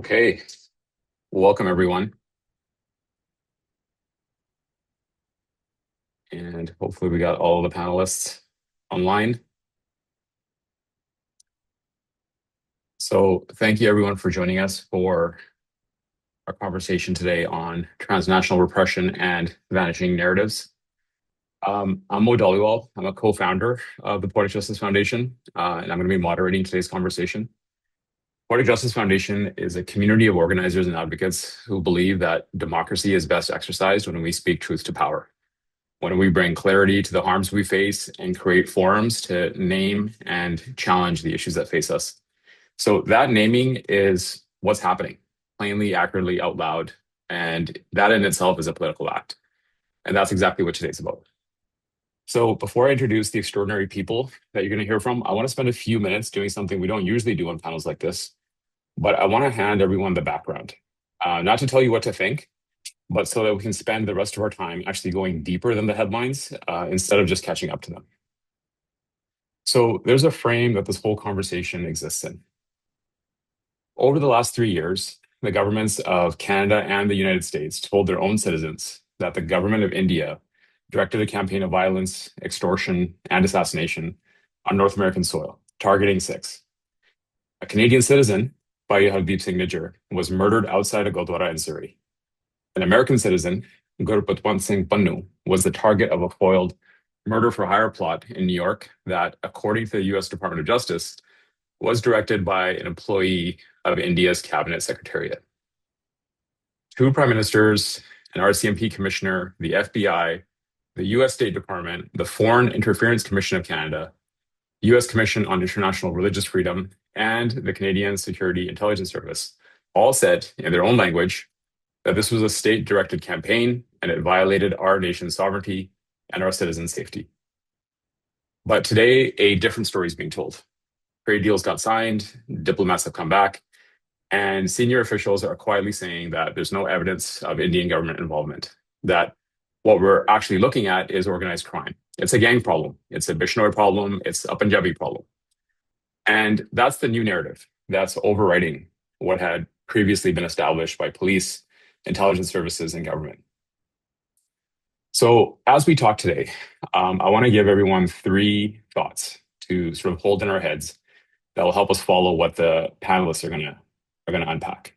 Okay, welcome everyone. And hopefully we got all the panelists online. So thank you everyone for joining us for our conversation today on transnational repression and vanishing narratives. I'm Mo Dhaliwal. I'm a co-founder of the Poetic Justice Foundation, and I'm going to be moderating today's conversation. Poetic Justice Foundation is a community of organizers and advocates who believe that democracy is best exercised when we speak truth to power. When we bring clarity to the harms we face and create forums to name and challenge the issues that face us. So that naming is what's happening, plainly, accurately, out loud. And that in itself is a political act. And that's exactly what today's about. So before I introduce the extraordinary people that you're going to hear from, I want to spend a few minutes doing something we don't usually do on panels like this, but I want to hand everyone the background, not to tell you what to think, but so that we can spend the rest of our time actually going deeper than the headlines instead of just catching up to them. So there's a frame that this whole conversation exists in. Over the last 3 years, the governments of Canada and the United States told their own citizens that the government of India directed a campaign of violence, extortion, and assassination on North American soil, targeting 6. A Canadian citizen, Bhai Hardeep Singh Nijjar, was murdered outside a Gurdwara in Surrey. An American citizen, Gurpatwant Singh Pannu, was the target of a foiled murder for hire plot in New York that, according to the US Department of Justice, was directed by an employee of India's cabinet secretariat. 2 prime ministers, an RCMP commissioner, the FBI, the US State Department, the Foreign Interference Commission of Canada, US Commission on International Religious Freedom, and the Canadian Security Intelligence Service all said in their own language that this was a state-directed campaign and it violated our nation's sovereignty and our citizens' safety. But today, a different story is being told. Trade deals got signed, diplomats have come back, and senior officials are quietly saying that there's no evidence of Indian government involvement, that what we're actually looking at is organized crime. It's a gang problem, it's a Bishnoi problem, it's a Punjabi problem. And that's the new narrative that's overriding what had previously been established by police, intelligence services, and government. So as we talk today, I want to give everyone 3 thoughts to sort of hold in our heads that will help us follow what the panelists are going to unpack.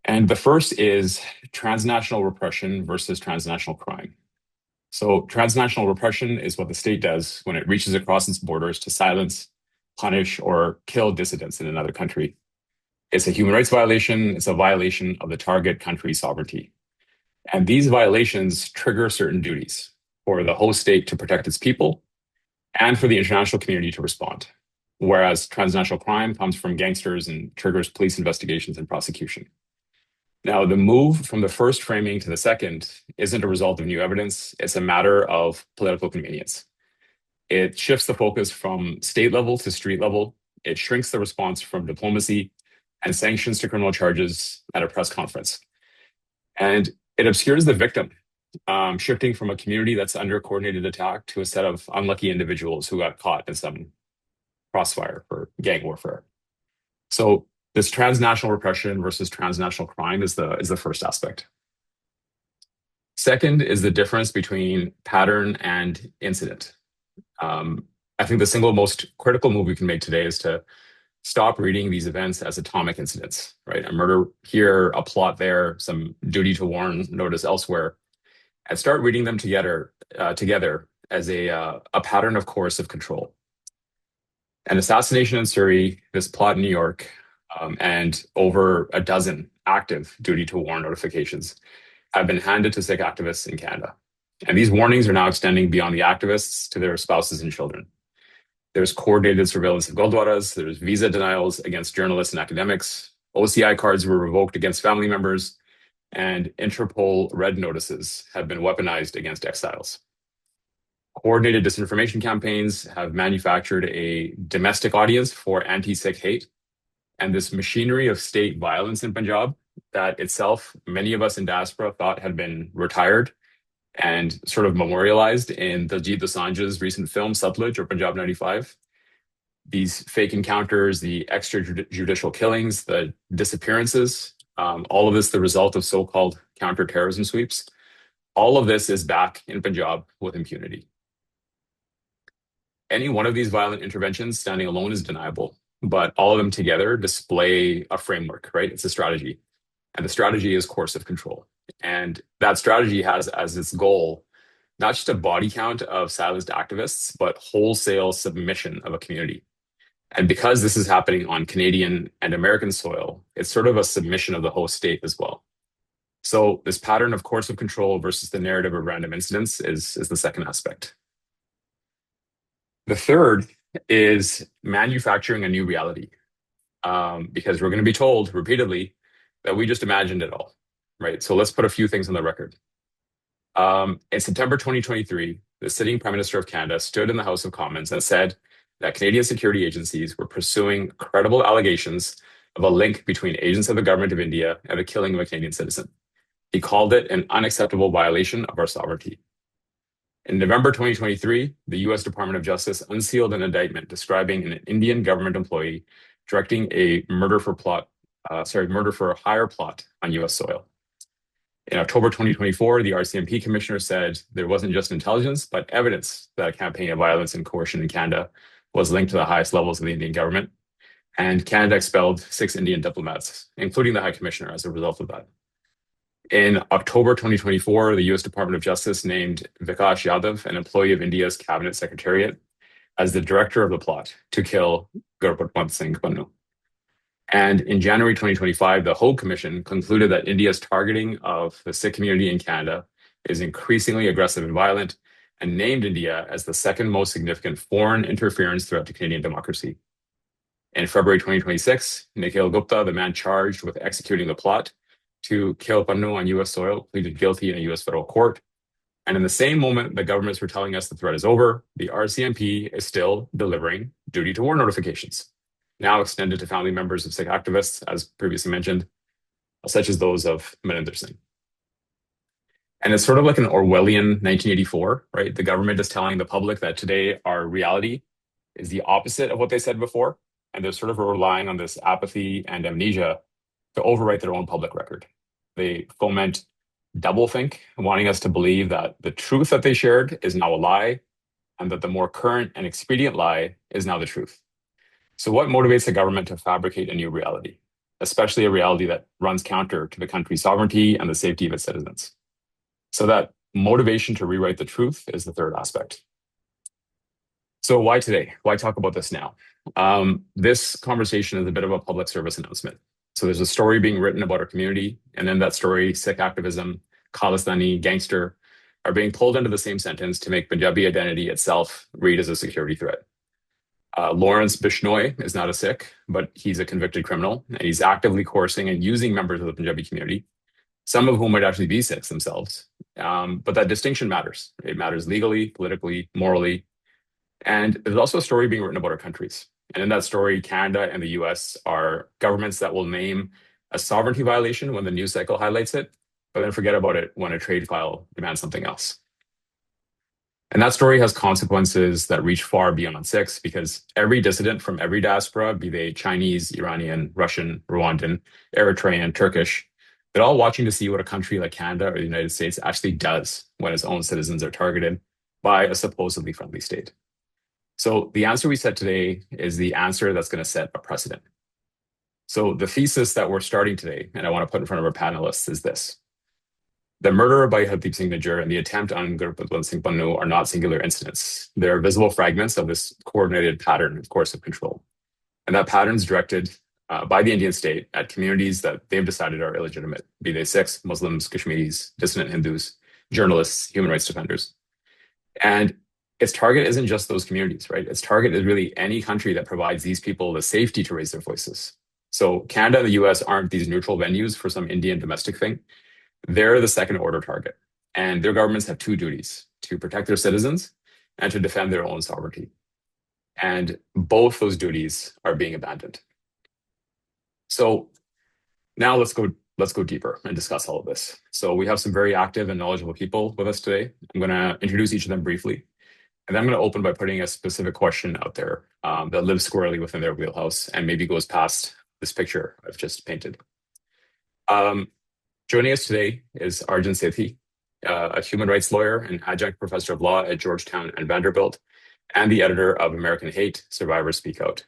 And the first is transnational repression versus transnational crime. So transnational repression is what the state does when it reaches across its borders to silence, punish, or kill dissidents in another country. It's a human rights violation. It's a violation of the target country's sovereignty. And these violations trigger certain duties for the host state to protect its people and for the international community to respond. Whereas transnational crime comes from gangsters and triggers police investigations and prosecution. Now, the move from the first framing to the second isn't a result of new evidence. It's a matter of political convenience. It shifts the focus from state level to street level. It shrinks the response from diplomacy and sanctions to criminal charges at a press conference. And it obscures the victim, shifting from a community that's under coordinated attack to a set of unlucky individuals who got caught in some crossfire for gang warfare. So this transnational repression versus transnational crime is the first aspect. Second is the difference between pattern and incident. I think the single most critical move we can make today is to stop reading these events as atomic incidents, right? A murder here, a plot there, some duty to warn notice elsewhere, and start reading them together as a pattern of coercive control. An assassination in Surrey, this plot in New York, and over a dozen active duty to warn notifications have been handed to Sikh activists in Canada. And these warnings are now extending beyond the activists to their spouses and children. There's coordinated surveillance of Gurdwaras, there's visa denials against journalists and academics, OCI cards were revoked against family members, and Interpol red notices have been weaponized against exiles. Coordinated disinformation campaigns have manufactured a domestic audience for anti-Sikh hate. And this machinery of state violence in Punjab that itself, many of us in diaspora thought had been retired and sort of memorialized in Diljit Dosanjh's recent film, Satluj or Punjab 95. These fake encounters, the extrajudicial killings, the disappearances, all of this the result of so-called counter-terrorism sweeps. All of this is back in Punjab with impunity. Any one of these violent interventions standing alone is deniable, but all of them together display a framework, right? It's a strategy. And the strategy is coercive control. And that strategy has as its goal not just a body count of silenced activists, but wholesale submission of a community. And because this is happening on Canadian and American soil, it's sort of a submission of the host state as well. So this pattern of coercive control versus the narrative of random incidents is the second aspect. The third is manufacturing a new reality, because we're going to be told repeatedly that we just imagined it all, right? So let's put a few things on the record. In September 2023, the sitting Prime Minister of Canada stood in the House of Commons and said that Canadian security agencies were pursuing credible allegations of a link between agents of the government of India and the killing of a Canadian citizen. He called it an unacceptable violation of our sovereignty. In November 2023, the US Department of Justice unsealed an indictment describing an Indian government employee directing a murder for a hire plot on US soil. In October 2024, the RCMP commissioner said there wasn't just intelligence, but evidence that a campaign of violence and coercion in Canada was linked to the highest levels of the Indian government. And Canada expelled 6 Indian diplomats, including the High Commissioner, as a result of that. In October 2024, the US Department of Justice named Vikash Yadav, an employee of India's cabinet secretariat, as the director of the plot to kill Gurpatwant Singh Pannu. And in January 2025, the Hogue Commission concluded that India's targeting of the Sikh community in Canada is increasingly aggressive and violent, and named India as the second most significant foreign interference threat to Canadian democracy. In February 2026, Nikhil Gupta, the man charged with executing the plot to kill Pannu on US soil, pleaded guilty in a US federal court. And in the same moment the governments were telling us the threat is over, the RCMP is still delivering duty to war notifications, now extended to family members of Sikh activists, as previously mentioned, such as those of Maninder Singh. And it's sort of like an Orwellian 1984, right? The government is telling the public that today our reality is the opposite of what they said before. And they're sort of relying on this apathy and amnesia to overwrite their own public record. They foment doublethink, wanting us to believe that the truth that they shared is now a lie, and that the more current and expedient lie is now the truth. So what motivates the government to fabricate a new reality, especially a reality that runs counter to the country's sovereignty and the safety of its citizens? So that motivation to rewrite the truth is the third aspect. So why today? Why talk about this now? This conversation is a bit of a public service announcement. So there's a story being written about our community, and in that story, Sikh activism, Khalistani, gangster are being pulled into the same sentence to make Punjabi identity itself read as a security threat. Lawrence Bishnoi is not a Sikh, but he's a convicted criminal, and he's actively coercing and using members of the Punjabi community, some of whom might actually be Sikhs themselves. But that distinction matters. It matters legally, politically, morally. And there's also a story being written about our countries. And in that story, Canada and the US are governments that will name a sovereignty violation when the news cycle highlights it, but then forget about it when a trade file demands something else. And that story has consequences that reach far beyond Sikhs, because every dissident from every diaspora, be they Chinese, Iranian, Russian, Rwandan, Eritrean, Turkish, they're all watching to see what a country like Canada or the United States actually does when its own citizens are targeted by a supposedly friendly state. So the answer we set today is the answer that's going to set a precedent. So the thesis that we're starting today, and I want to put in front of our panelists, is this. The murder by Hardeep Singh Nijjar and the attempt on Gurpatwant Singh Pannu are not singular incidents. They're visible fragments of this coordinated pattern of coercive control. And that pattern is directed by the Indian state at communities that they've decided are illegitimate, be they Sikhs, Muslims, Kashmiris, dissident Hindus, journalists, human rights defenders. And its target isn't just those communities, right? Its target is really any country that provides these people the safety to raise their voices. So Canada and the US aren't these neutral venues for some Indian domestic thing. They're the second order target. And their governments have two duties: to protect their citizens and to defend their own sovereignty. And both those duties are being abandoned. So now let's go deeper and discuss all of this. So we have some very active and knowledgeable people with us today. I'm going to introduce each of them briefly. And then I'm going to open by putting a specific question out there that lives squarely within their wheelhouse and maybe goes past this picture I've just painted. Um, Joining us today is Arjun Sethi, a human rights lawyer and adjunct professor of law at Georgetown and Vanderbilt, and the editor of American Hate, Survivors Speak Out.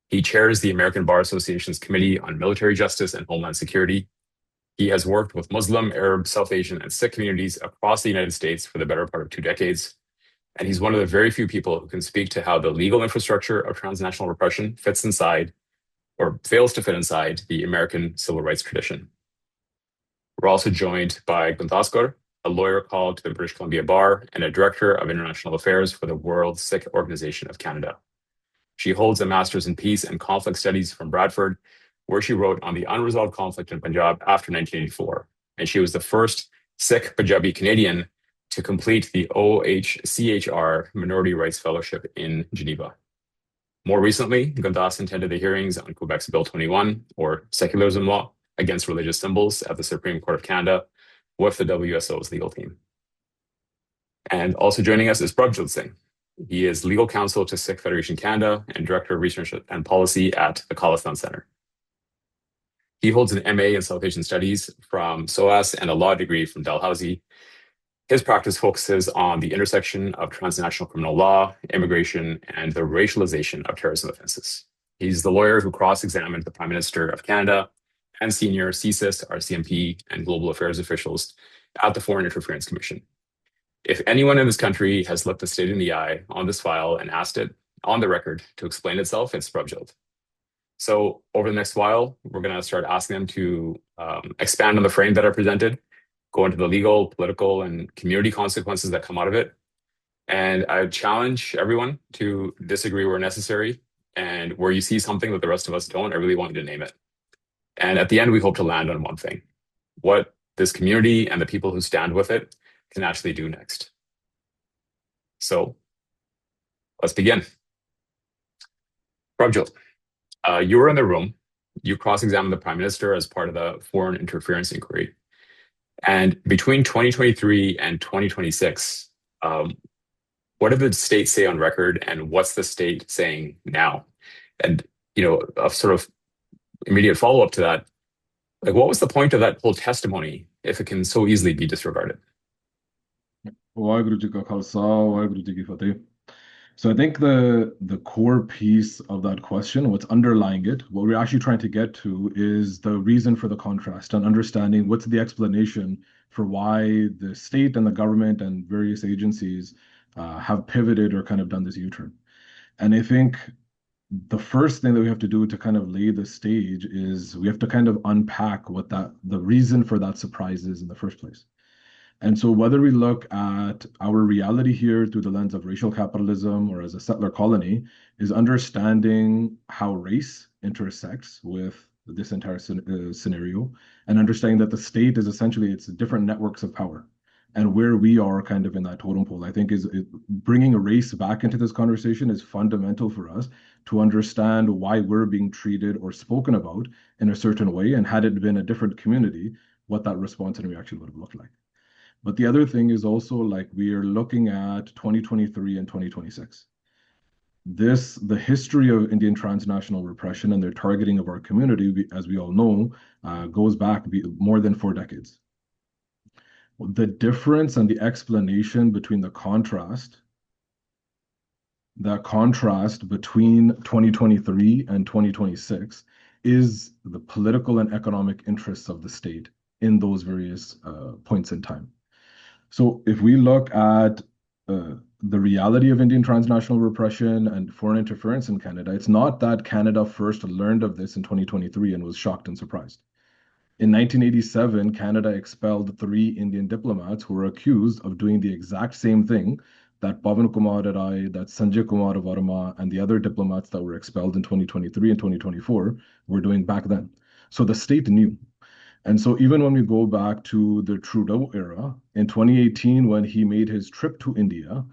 He chairs the American Bar Association's Committee on Military Justice and Homeland Security. He has worked with Muslim, Arab, South Asian, and Sikh communities across the United States for the better part of 2 decades. And he's one of the very few people who can speak to how the legal infrastructure of transnational repression fits inside or fails to fit inside the American civil rights tradition. We're also joined by Gundaskar, a lawyer called to the British Columbia Bar and a director of international affairs for the World Sikh Organization of Canada. She holds a master's in peace and conflict studies from Bradford, where she wrote on the unresolved conflict in Punjab after 1984. And she was the first Sikh Punjabi Canadian to complete the OHCHR Minority Rights Fellowship in Geneva. More recently, Gundas attended the hearings on Quebec's Bill 21, or secularism law, against religious symbols at the Supreme Court of Canada with the WSO's legal team. And also joining us is Prabjot Singh. He is legal counsel to Sikh Federation Canada and director of research and policy at the Khalistan Center. He holds an MA in South Asian Studies from SOAS and a law degree from Dalhousie. His practice focuses on the intersection of transnational criminal law, immigration, and the racialization of terrorism offenses. He's the lawyer who cross-examined the Prime Minister of Canada and senior CSIS, RCMP, and global affairs officials at the Foreign Interference Commission. If anyone in this country has looked the state in the eye on this file and asked it on the record to explain itself, it's Prabjot. So over the next while, we're going to start asking them to expand on the frame that I presented, go into the legal, political, and community consequences that come out of it. And I challenge everyone to disagree where necessary. And where you see something that the rest of us don't, I really want you to name it. And at the end, we hope to land on one thing: what this community and the people who stand with it can actually do next. So let's begin. Prabjot, you were in the room. You cross-examined the Prime Minister as part of the foreign interference inquiry. And between 2023 and 2026, what did the state say on record, and what's the state saying now? And, a sort of immediate follow-up to that, like, what was the point of that whole testimony if it can so easily be disregarded? Waheguru ji ਕਾ ਖਾਲਸਾ, ਵਾਹਿਗੁਰੂ ਜੀ ਕੀ ਫਤਿਹ. So I think the core piece of that question, what's underlying it, what we're actually trying to get to is the reason for the contrast and understanding what's the explanation for why the state and the government and various agencies have pivoted or kind of done this U-turn. And I think the first thing that we have to do to kind of lay the stage is we have to kind of unpack what the reason for that surprise is in the first place. And so whether we look at our reality here through the lens of racial capitalism or as a settler colony, is understanding how race intersects with this entire scenario, and understanding that the state is essentially, it's different networks of power. And where we are kind of in that totem pole, I think bringing a race back into this conversation is fundamental for us to understand why we're being treated or spoken about in a certain way, and had it been a different community, what that response and reaction would have looked like. But the other thing is also, like, we are looking at 2023 and 2026. The history of Indian transnational repression and their targeting of our community, as we all know, goes back more than 4 decades. The difference and the explanation between that contrast between 2023 and 2026 is the political and economic interests of the state in those various points in time. So if we look at the reality of Indian transnational repression and foreign interference in Canada, it's not that Canada first learned of this in 2023 and was shocked and surprised. In 1987, Canada expelled 3 Indian diplomats who were accused of doing the exact same thing that Pavan Kumar Rai, that Sanjay Kumar Varma, and the other diplomats that were expelled in 2023 and 2024 were doing back then. So the state knew. And so even when we go back to the Trudeau era, in 2018, when he made his trip to India,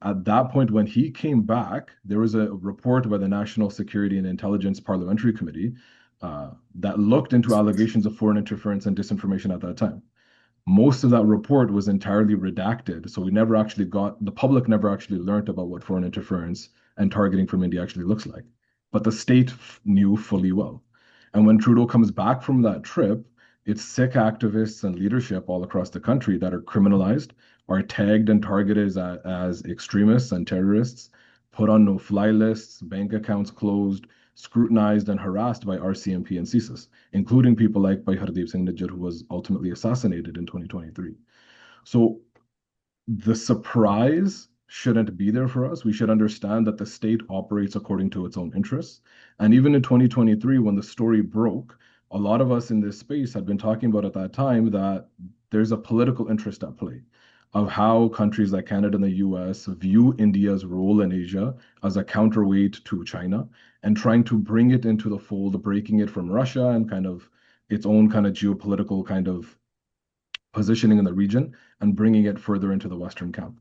at that point, when he came back, there was a report by the National Security and Intelligence Parliamentary Committee that looked into allegations of foreign interference and disinformation at that time. Most of that report was entirely redacted. So the public never actually learned about what foreign interference and targeting from India actually looks like. But the state knew fully well. And when Trudeau comes back from that trip, it's sick activists and leadership all across the country that are criminalized, are tagged and targeted as extremists and terrorists, put on no-fly lists, bank accounts closed, scrutinized and harassed by RCMP and CSIS, including people like by Hardeep Singh Nijjar, who was ultimately assassinated in 2023. So the surprise shouldn't be there for us. We should understand that the state operates according to its own interests. And even in 2023, when the story broke, a lot of us in this space had been talking about at that time that there's a political interest at play of how countries like Canada and the US view India's role in Asia as a counterweight to China and trying to bring it into the fold, breaking it from Russia and kind of its own kind of geopolitical kind of positioning in the region and bringing it further into the Western camp.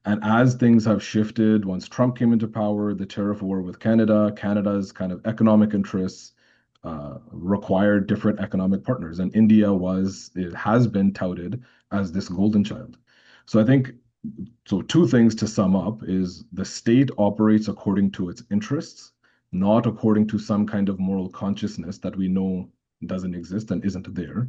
And as things have shifted, once Trump came into power, the tariff war with Canada, Canada's kind of economic interests required different economic partners. And it has been touted as this golden child. So I think, so two things to sum up is the state operates according to its interests, not according to some kind of moral consciousness that we know doesn't exist and isn't there.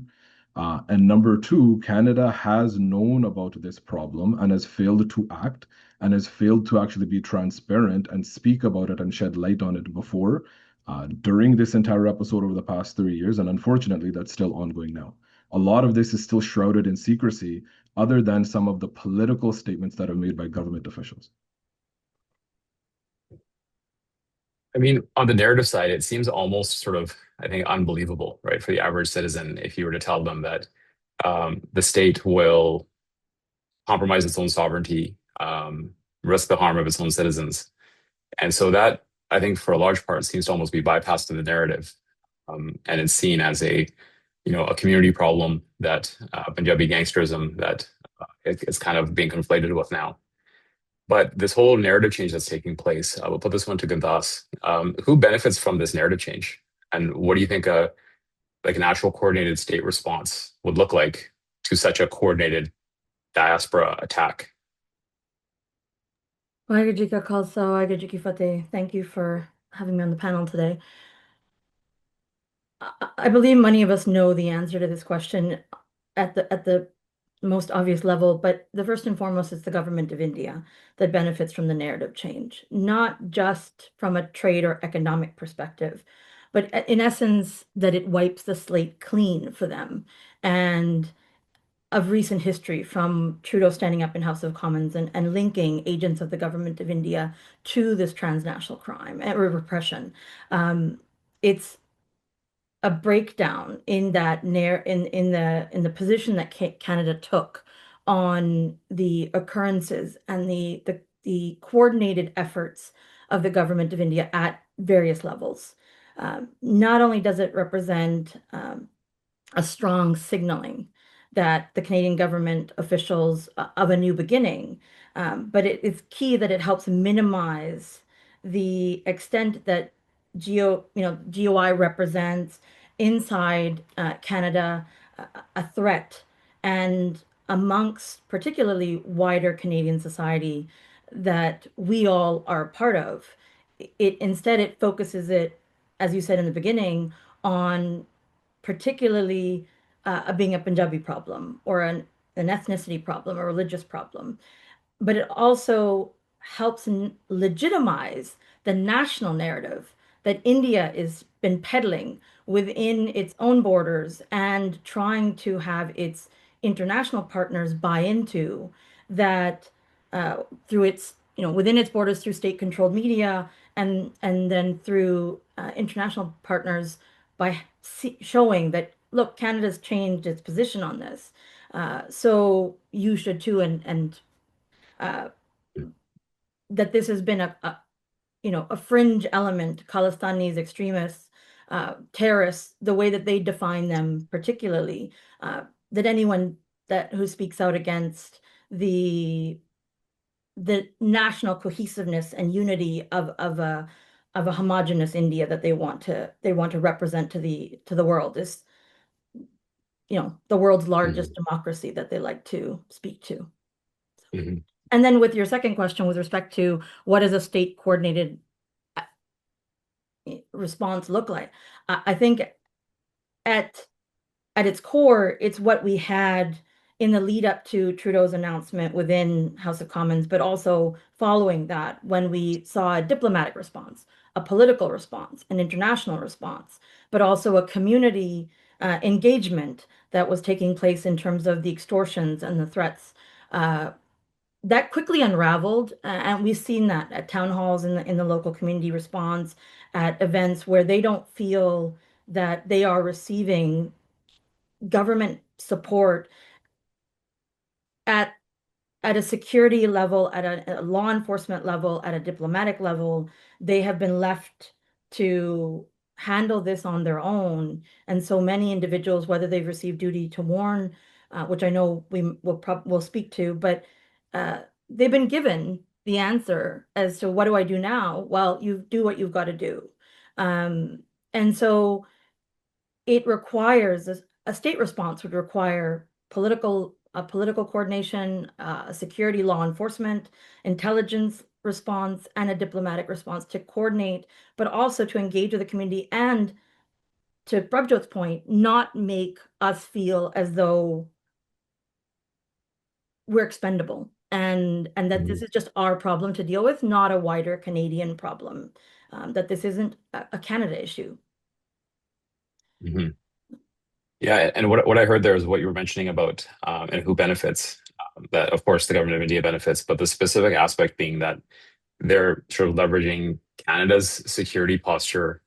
And number two, Canada has known about this problem and has failed to act and has failed to actually be transparent and speak about it and shed light on it before, during this entire episode over the past 3 years. And unfortunately, that's still ongoing now. A lot of this is still shrouded in secrecy, other than some of the political statements that are made by government officials. I mean, on the narrative side, it seems almost sort of, I think, unbelievable, right, for the average citizen if you were to tell them that the state will compromise its own sovereignty, risk the harm of its own citizens. And so that, I think, for a large part, seems to almost be bypassed in the narrative. And it's seen as a community problem that Punjabi gangsterism that it's kind of being conflated with now. But this whole narrative change that's taking place, we'll put this one to Gandas. Who benefits from this narrative change? And what do you think like an actual coordinated state response would look like to such a coordinated diaspora attack? Waheguru Ji Ka Khalsa, Waheguru Ji Ki Fateh. Thank you for having me on the panel today. I believe many of us know the answer to this question at the most obvious level, but the first and foremost is the government of India that benefits from the narrative change, not just from a trade or economic perspective, but in essence, that it wipes the slate clean for them. And of recent history, from Trudeau standing up in House of Commons and linking agents of the government of India to this transnational crime and repression. It's a breakdown in that in the position that Canada took on the occurrences and the coordinated efforts of the government of India at various levels. Not only does it represent a strong signaling that the Canadian government officials of a new beginning, but it's key that it helps minimize the extent that GOI represents inside Canada a threat, and amongst particularly wider Canadian society that we all are a part of. It focuses it, as you said in the beginning, on particularly being a Punjabi problem or an ethnicity problem, a religious problem, but it also helps legitimize the national narrative that India has been peddling within its own borders and trying to have its international partners buy into that through its, within its borders through state-controlled media and then through international partners by showing that, look, Canada's changed its position on this. So you should too, and uh, that this has been a fringe element, Khalistanis, extremists, terrorists, the way that they define them, particularly, that anyone who speaks out against the national cohesiveness and unity of a homogenous India that they want to represent to the world is, the world's largest Mhm. democracy that they like to speak to. Mhm. And then with your second question, with respect to what does a state coordinated response look like? I think at its core, it's what we had in the lead up to Trudeau's announcement within House of Commons, but also following that when we saw a diplomatic response, a political response, an international response, but also a community engagement that was taking place in terms of the extortions and the threats. That quickly unraveled, and we've seen that at town halls in the local community response, at events where they don't feel that they are receiving government support at a security level, at a law enforcement level, at a diplomatic level. They have been left to handle this on their own. And so many individuals, whether they've received duty to warn, which I know we'll speak to, but they've been given the answer as to what do I do now? Well, you do what you've got to do. And so it requires a state response would require political coordination, security law enforcement, intelligence response, and a diplomatic response to coordinate, but also to engage with the community and, to Prabjot's point, not make us feel as though we're expendable and that this Mhm. is just our problem to deal with, not a wider Canadian problem, that this isn't a Canada issue. Mhm. Yeah, and what I heard there is what you were mentioning about and who benefits. That of course the government of India benefits, but the specific aspect being that they're sort of leveraging Canada's security posture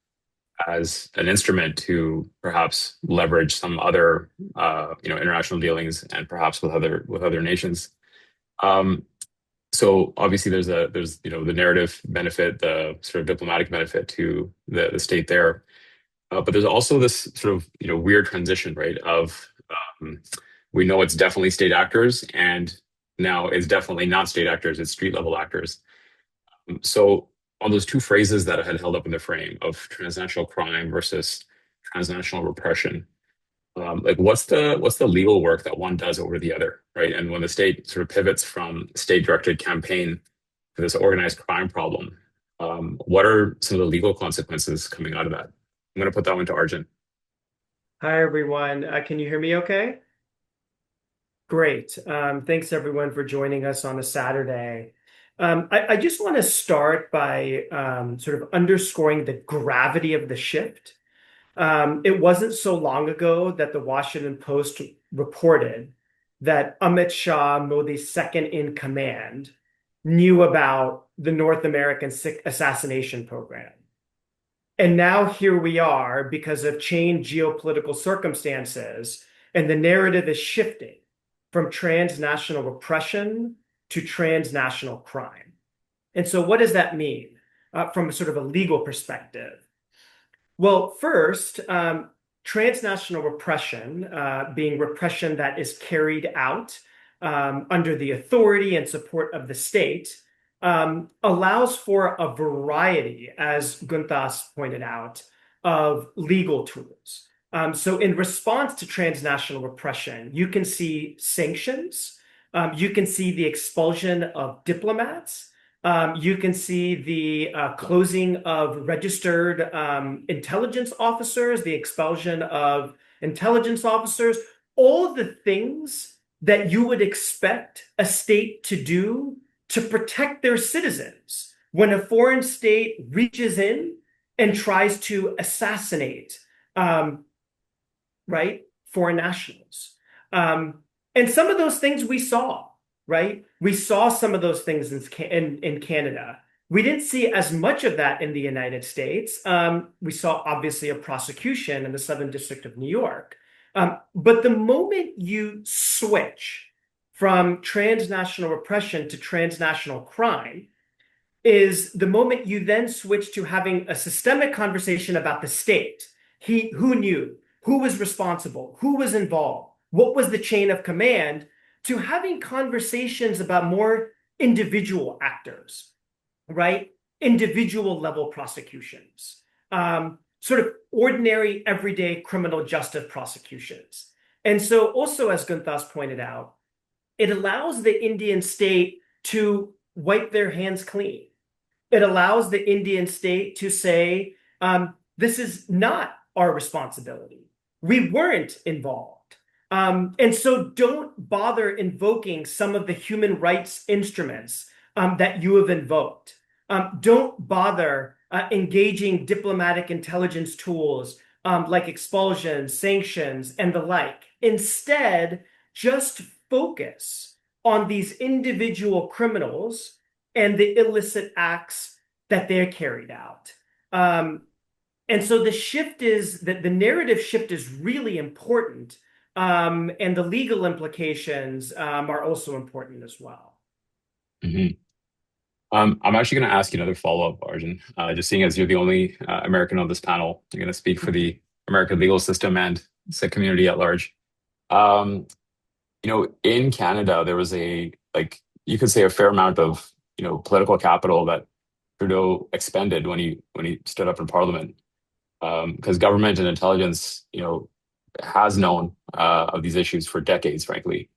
as an instrument to perhaps leverage some other international dealings and perhaps with other nations. Um, so obviously there's the narrative benefit, the sort of diplomatic benefit to the state there. But there's also this sort of weird transition, right? Of we know it's definitely state actors, and now it's definitely not state actors; it's street level actors. So on those two phrases that I had held up in the frame of transnational crime versus transnational repression, like what's the legal work that one does over the other, right? And when the state sort of pivots from state directed campaign to this organized crime problem, what are some of the legal consequences coming out of that? I'm going to put that one to Arjun. Hi, everyone. Can you hear me okay? Great. Thanks, everyone, for joining us on a Saturday. I just want to start by sort of underscoring the gravity of the shift. It wasn't so long ago that the Washington Post reported that Amit Shah, Modi's second in command, knew about the North American assassination program. And now here we are because of changed geopolitical circumstances, and the narrative is shifting from transnational repression to transnational crime. And so what does that mean from sort of a legal perspective? Well, first, transnational repression, being repression that is carried out under the authority and support of the state, allows for a variety, as Guntas pointed out, of legal tools. So in response to transnational repression, you can see sanctions, you can see the expulsion of diplomats, you can see the closing of registered intelligence officers, the expulsion of intelligence officers, all the things that you would expect a state to do to protect their citizens when a foreign state reaches in and tries to assassinate, right, foreign nationals. And some of those things we saw, right? We saw some of those things in Canada. We didn't see as much of that in the United States. We saw obviously a prosecution in the Southern District of New York. But the moment you switch from transnational repression to transnational crime is the moment you then switch to having a systemic conversation about the state. Who knew, who was responsible, who was involved, what was the chain of command, to having conversations about more individual actors, right? Individual level prosecutions, sort of ordinary, everyday criminal justice prosecutions. And so also, as Gunthas pointed out, it allows the Indian state to wipe their hands clean. It allows the Indian state to say, this is not our responsibility. We weren't involved. And so don't bother invoking some of the human rights instruments that you have invoked. Don't bother engaging diplomatic intelligence tools like expulsion, sanctions, and the like. Instead, just focus on these individual criminals and the illicit acts that they're carried out. And so the shift is that the narrative shift is really important, and the legal implications are also important as well. Mhm. I'm actually going to ask you another follow-up, Arjun. Just seeing as you're the only American on this panel, you're going to speak for the American legal system and Sikh community at large. Um, in Canada, there was you could say a fair amount of, political capital that Trudeau expended when he stood up in Parliament, because government and intelligence, has known of these issues for decades, frankly,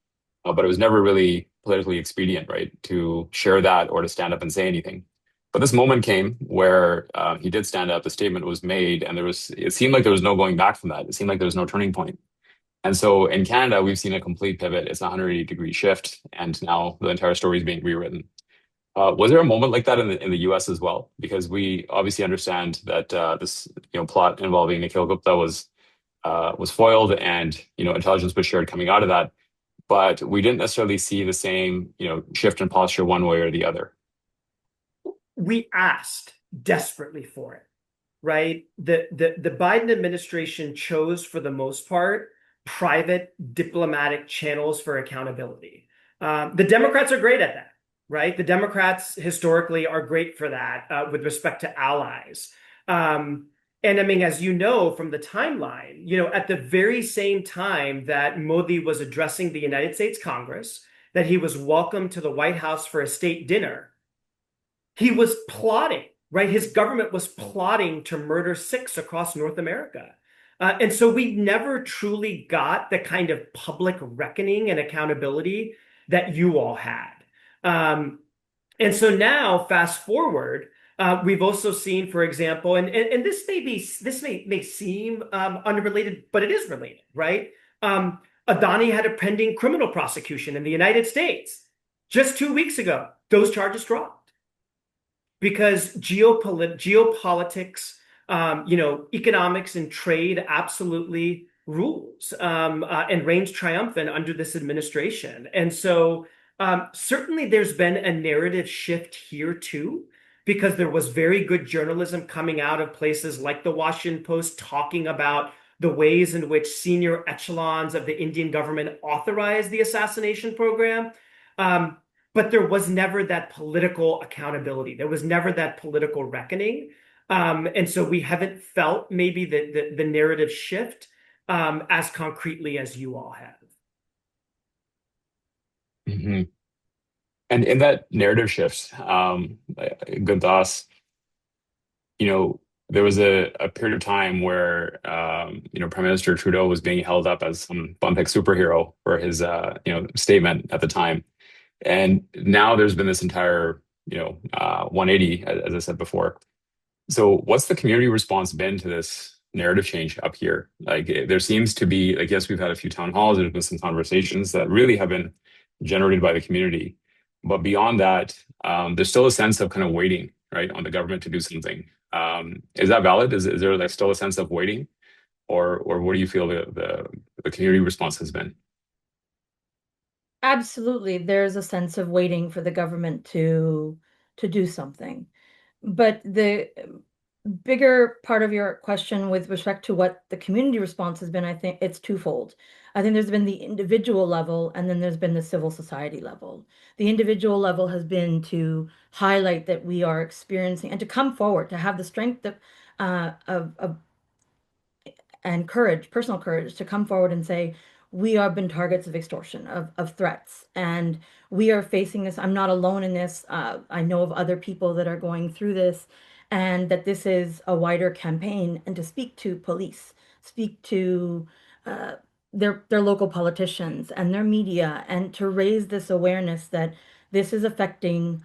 but it was never really politically expedient, right, to share that or to stand up and say anything. But this moment came where he did stand up, the statement was made, and it seemed like there was no going back from that. It seemed like there was no turning point. And so in Canada, we've seen a complete pivot. It's a 180-degree shift, and now the entire story is being rewritten. Was there a moment like that in the U.S. as well? Because we obviously understand that this plot involving Nikhil Gupta was foiled, and intelligence was shared coming out of that, but we didn't necessarily see the same shift in posture one way or the other. We asked desperately for it, right? The Biden administration chose, for the most part, private diplomatic channels for accountability. The Democrats are great at that, right? The Democrats historically are great for that with respect to allies. And I mean, as you know from the timeline, at the very same time that Modi was addressing the United States Congress, that he was welcomed to the White House for a state dinner, he was plotting, right? His government was plotting to murder Sikhs across North America. And so we never truly got the kind of public reckoning and accountability that you all had. And so now, fast forward, we've also seen, for example, and this may seem unrelated, but it is related, right? Adani had a pending criminal prosecution in the United States just 2 weeks ago. Those charges dropped because geopolitics, economics and trade absolutely rules and reigns triumphant under this administration. And so certainly there's been a narrative shift here too, because there was very good journalism coming out of places like the Washington Post talking about the ways in which senior echelons of the Indian government authorized the assassination program. But there was never that political accountability. There was never that political reckoning. And so we haven't felt maybe the narrative shift as concretely as you all have. Mm-hmm. And in that narrative shift, Gundas, there was a period of time where Prime Minister Trudeau was being held up as some bumpic superhero for his statement at the time. And now there's been this entire 180, as I said before. So what's the community response been to this narrative change up here? Like there seems to be, like, yes, we've had a few town halls, there's been some conversations that really have been generated by the community. But beyond that, there's still a sense of kind of waiting, right, on the government to do something. Is that valid? Is there like still a sense of waiting? Or what do you feel the community response has been? Absolutely, there's a sense of waiting for the government to do something. But the bigger part of your question with respect to what the community response has been, I think it's twofold. I think there's been the individual level, and then there's been the civil society level. The individual level has been to highlight that we are experiencing and to come forward, to have the strength of and courage, personal courage, to come forward and say, we have been targets of extortion, of threats, and we are facing this. I'm not alone in this. I know of other people that are going through this, and that this is a wider campaign, and to speak to police, speak to their local politicians and their media, and to raise this awareness that this is affecting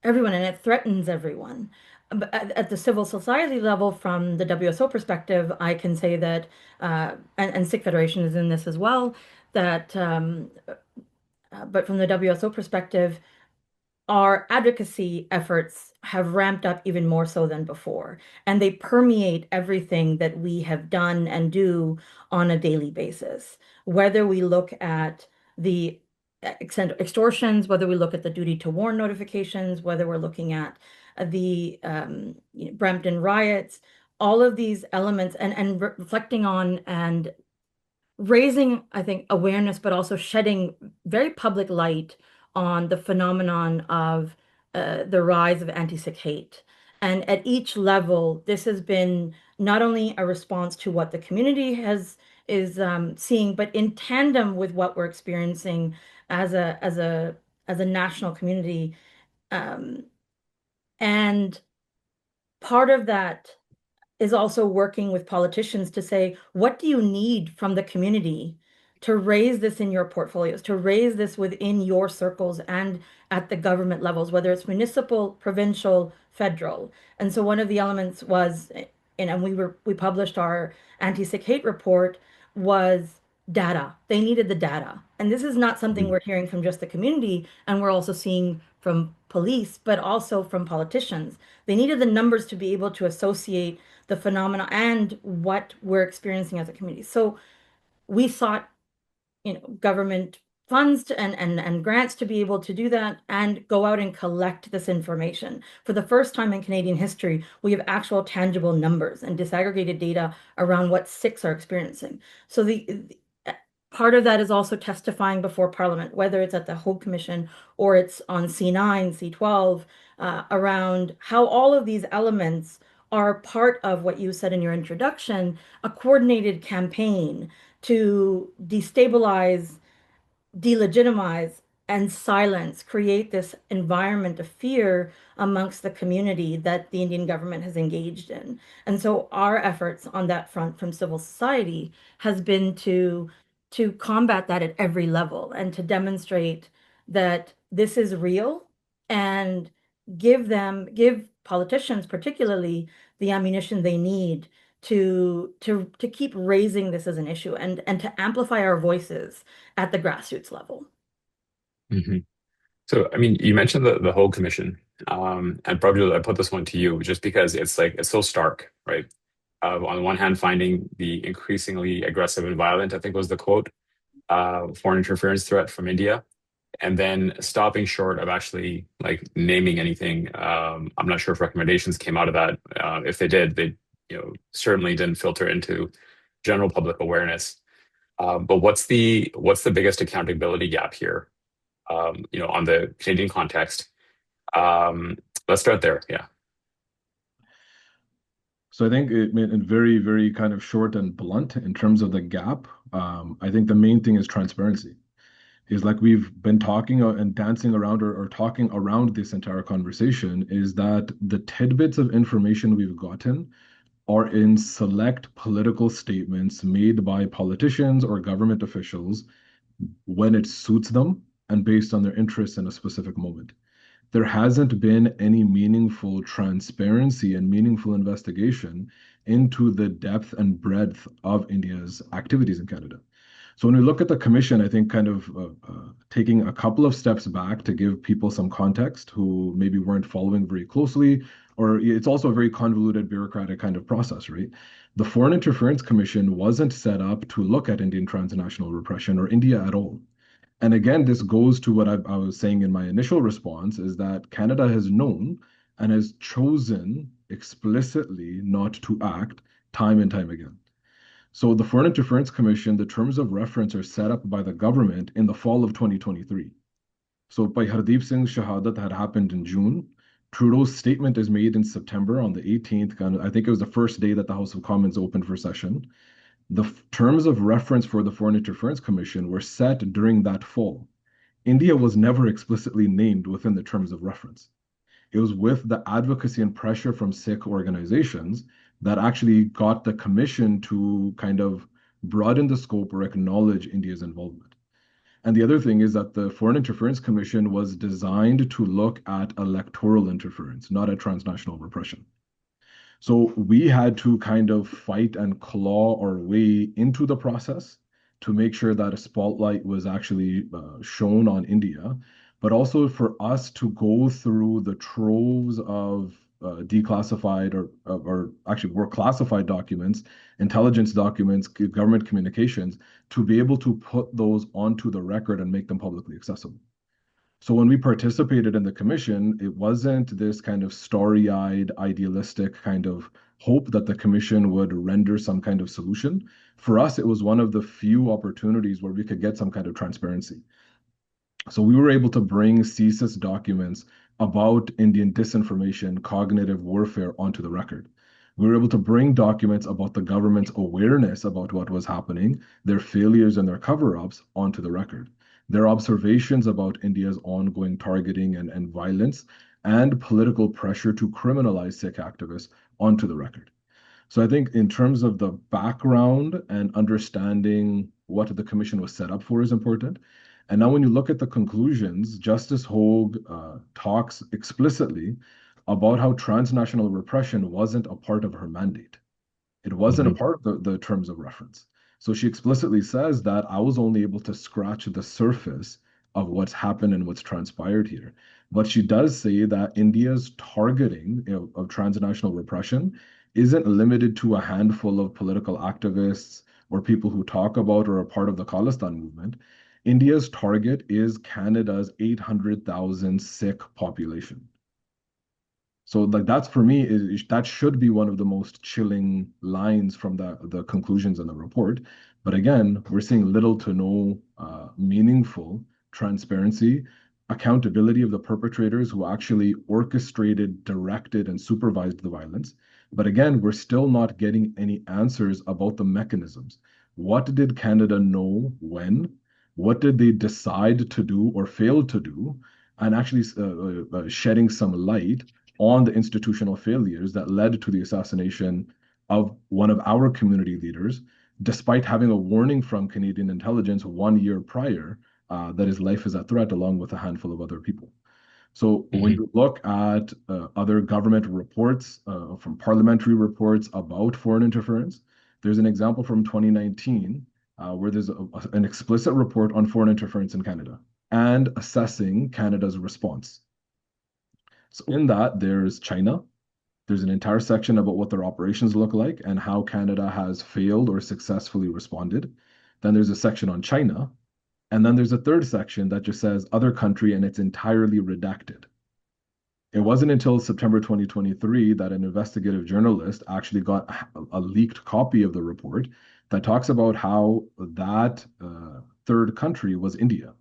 everyone and it threatens everyone. But at the civil society level, from the WSO perspective, I can say that, and Sikh Federation is in this as well, that, but from the WSO perspective, our advocacy efforts have ramped up even more so than before, and they permeate everything that we have done and do on a daily basis. Whether we look at the extortions, whether we look at the duty to warn notifications, whether we're looking at the Brampton riots, all of these elements, and reflecting on and raising, I think, awareness, but also shedding very public light on the phenomenon of the rise of anti-Sikh hate. And at each level, this has been not only a response to what the community is seeing, but in tandem with what we're experiencing as a national community. Um, and part of that is also working with politicians to say, what do you need from the community to raise this in your portfolios, to raise this within your circles and at the government levels, whether it's municipal, provincial, federal. And so one of the elements was, and we published our anti-Sikh hate report, was data. They needed the data. And this is not something Mhm. we're hearing from just the community, and we're also seeing from police, but also from politicians. They needed the numbers to be able to associate the phenomena and what we're experiencing as a community. So we sought, government funds and grants to be able to do that and go out and collect this information. For the first time in Canadian history, we have actual tangible numbers and disaggregated data around what Sikhs are experiencing. So the part of that is also testifying before Parliament, whether it's at the Hope Commission or it's on C9, C12, around how all of these elements are part of what you said in your introduction, a coordinated campaign to destabilize, delegitimize, and silence, create this environment of fear amongst the community that the Indian government has engaged in. And so our efforts on that front from civil society has been to combat that at every level and to demonstrate that this is real, and give politicians particularly the ammunition they need to keep raising this as an issue, and to amplify our voices at the grassroots level. Mhm. So, I mean, you mentioned the whole commission, and probably I put this one to you just because it's so stark, right? On the one hand, finding the increasingly aggressive and violent, I think was the quote, foreign interference threat from India, and then stopping short of actually like naming anything. I'm not sure if recommendations came out of that. If they did, they certainly didn't filter into general public awareness. But what's the biggest accountability gap here? On the Canadian context. Um, let's start there. Yeah. So I think it made it very, very kind of short and blunt in terms of the gap. I think the main thing is transparency. Is like we've been talking and dancing around or talking around this entire conversation is that the tidbits of information we've gotten are in select political statements made by politicians or government officials when it suits them and based on their interests in a specific moment. There hasn't been any meaningful transparency and meaningful investigation into the depth and breadth of India's activities in Canada. So when we look at the commission, I think kind of taking a couple of steps back to give people some context who maybe weren't following very closely, or it's also a very convoluted bureaucratic kind of process, right? The Foreign Interference Commission wasn't set up to look at Indian transnational repression or India at all. And again, this goes to what I was saying in my initial response is that Canada has known and has chosen explicitly not to act time and time again. So the Foreign Interference Commission, the terms of reference are set up by the government in the fall of 2023. So by Hardeep Singh's shahadat had happened in June. Trudeau's statement is made in September on the 18th. I think it was the first day that the House of Commons opened for session. The terms of reference for the Foreign Interference Commission were set during that fall. India was never explicitly named within the terms of reference. It was with the advocacy and pressure from Sikh organizations that actually got the commission to kind of broaden the scope or acknowledge India's involvement. And the other thing is that the Foreign Interference Commission was designed to look at electoral interference, not at transnational repression. So we had to kind of fight and claw our way into the process to make sure that a spotlight was actually shown on India, but also for us to go through the troves of declassified or actually were classified documents, intelligence documents, government communications, to be able to put those onto the record and make them publicly accessible. So when we participated in the commission, it wasn't this kind of starry-eyed, idealistic kind of hope that the commission would render some kind of solution. For us, it was one of the few opportunities where we could get some kind of transparency. So we were able to bring CSIS documents about Indian disinformation, cognitive warfare onto the record. We were able to bring documents about the government's awareness about what was happening, their failures and their cover-ups onto the record. Their observations about India's ongoing targeting and violence and political pressure to criminalize Sikh activists onto the record. So I think in terms of the background and understanding what the commission was set up for is important. And now when you look at the conclusions, Justice Hogue talks explicitly about how transnational repression wasn't a part of her mandate. It wasn't a part of the terms of reference. So she explicitly says that I was only able to scratch the surface of what's happened and what's transpired here. But she does say that India's targeting of transnational repression isn't limited to a handful of political activists or people who talk about or are part of the Khalistan movement. India's target is Canada's 800,000 Sikh population. So like that's for me, that should be one of the most chilling lines from the conclusions in the report. But again, we're seeing little to no meaningful transparency, accountability of the perpetrators who actually orchestrated, directed, and supervised the violence. But again, we're still not getting any answers about the mechanisms. What did Canada know when? What did they decide to do or fail to do? And actually shedding some light on the institutional failures that led to the assassination of one of our community leaders, despite having a warning from Canadian intelligence 1 year prior that his life is at threat, along with a handful of other people. So when you look at other government reports, from parliamentary reports about foreign interference, there's an example from 2019 where there's an explicit report on foreign interference in Canada and assessing Canada's response. So in that, there's China. There's an entire section about what their operations look like and how Canada has failed or successfully responded. Then there's a section on China. And then there's a third section that just says other country, and it's entirely redacted. It wasn't until September 2023 that an investigative journalist actually got a leaked copy of the report that talks about how that third country was India,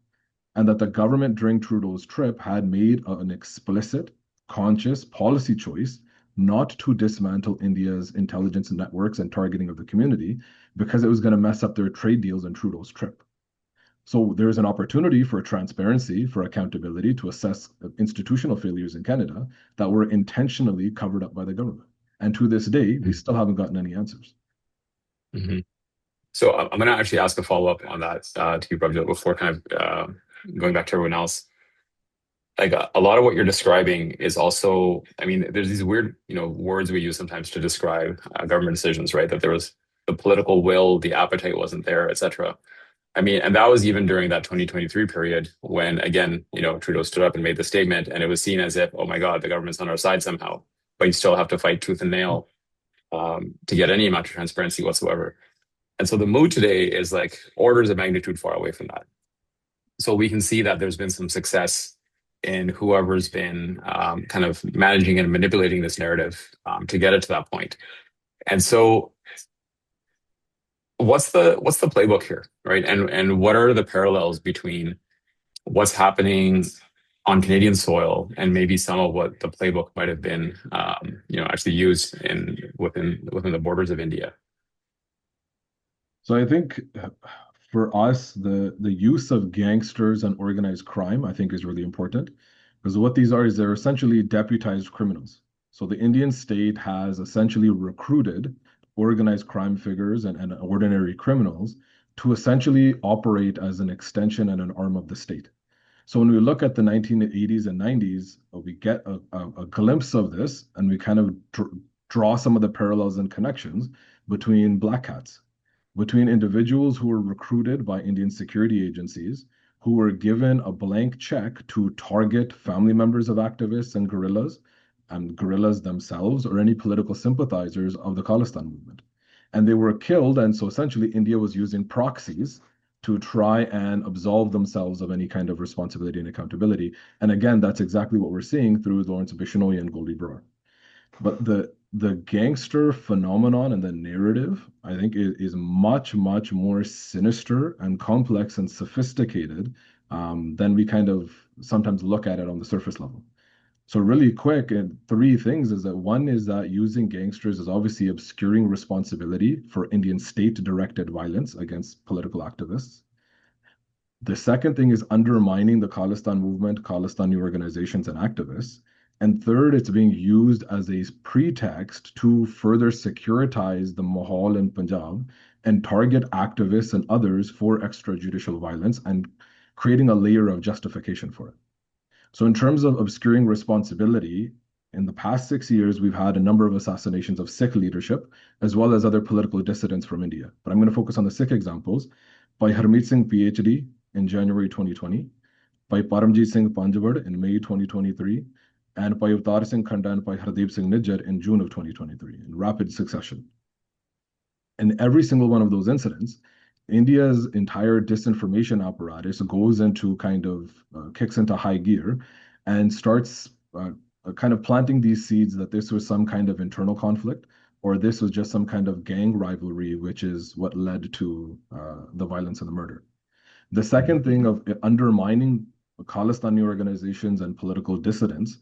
and that the government during Trudeau's trip had made an explicit, conscious policy choice not to dismantle India's intelligence networks and targeting of the community because it was going to mess up their trade deals in Trudeau's trip. So there's an opportunity for transparency, for accountability to assess institutional failures in Canada that were intentionally covered up by the government. And to this day, they still haven't gotten any answers. So I'm going to actually ask a follow-up on that to you, Prabhat, before kind of going back to everyone else. Like a lot of what you're describing is also, I mean, there's these weird, words we use sometimes to describe government decisions, right? That there was the political will, the appetite wasn't there, et cetera. I mean, and that was even during that 2023 period when, again, Trudeau stood up and made the statement, and it was seen as if, oh my God, the government's on our side somehow, but you still have to fight tooth and nail to get any amount of transparency whatsoever. And so the mood today is like orders of magnitude far away from that. So we can see that there's been some success in whoever's been kind of managing and manipulating this narrative to get it to that point. And so what's the playbook here, right? And what are the parallels between what's happening on Canadian soil and maybe some of what the playbook might have been, actually used within the borders of India? So I think for us, the use of gangsters and organized crime, I think, is really important, because what these are is they're essentially deputized criminals. So the Indian state has essentially recruited organized crime figures and ordinary criminals to essentially operate as an extension and an arm of the state. So when we look at the 1980s and 90s, we get a glimpse of this, and we kind of draw some of the parallels and connections between black hats, between individuals who were recruited by Indian security agencies, who were given a blank check to target family members of activists and guerrillas themselves, or any political sympathizers of the Khalistan movement. And they were killed, and so essentially India was using proxies to try and absolve themselves of any kind of responsibility and accountability. And again, that's exactly what we're seeing through Lawrence Bishnoi and Goldie Brar. But the gangster phenomenon and the narrative, I think, is much, much more sinister and complex and sophisticated than we kind of sometimes look at it on the surface level. So really quick, and three things is that one is that using gangsters is obviously obscuring responsibility for Indian state-directed violence against political activists. The second thing is undermining the Khalistan movement, Khalistani organizations, and activists. And third, it's being used as a pretext to further securitize the Mahal in Punjab and target activists and others for extrajudicial violence and creating a layer of justification for it. So in terms of obscuring responsibility, in the past 6 years, we've had a number of assassinations of Sikh leadership, as well as other political dissidents from India. But I'm going to focus on the Sikh examples. By Harmeet Singh, PhD, in January 2020, by Paramjit Singh Panjwad in May 2023, and by Avtar Singh Khanda and by Hardeep Singh Nijjar in June of 2023, in rapid succession. In every single one of those incidents, India's entire disinformation apparatus goes into kicks into high gear and starts kind of planting these seeds that this was some kind of internal conflict, or this was just some kind of gang rivalry, which is what led to the violence and the murder. The second thing of undermining Khalistani organizations and political dissidents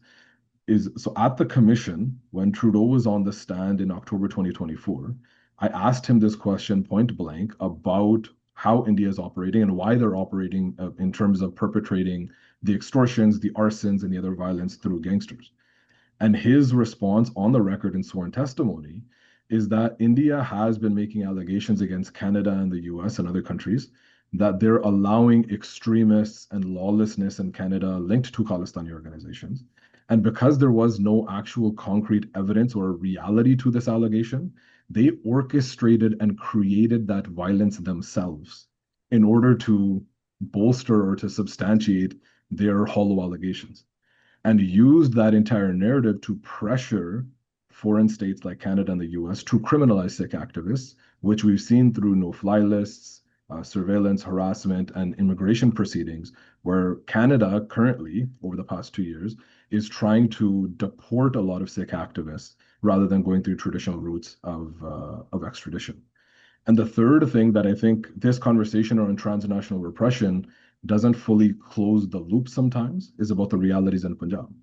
is, so at the commission, when Trudeau was on the stand in October 2024, I asked him this question point blank about how India is operating and why they're operating in terms of perpetrating the extortions, the arsons, and the other violence through gangsters. And his response on the record in sworn testimony is that India has been making allegations against Canada and the US and other countries that they're allowing extremists and lawlessness in Canada linked to Khalistani organizations. And because there was no actual concrete evidence or reality to this allegation, they orchestrated and created that violence themselves in order to bolster or to substantiate their hollow allegations, and used that entire narrative to pressure foreign states like Canada and the US to criminalize Sikh activists, which we've seen through no-fly lists, surveillance, harassment, and immigration proceedings, where Canada currently, over the past 2 years, is trying to deport a lot of Sikh activists rather than going through traditional routes of extradition. And the third thing that I think this conversation around transnational repression doesn't fully close the loop sometimes is about the realities in Punjab.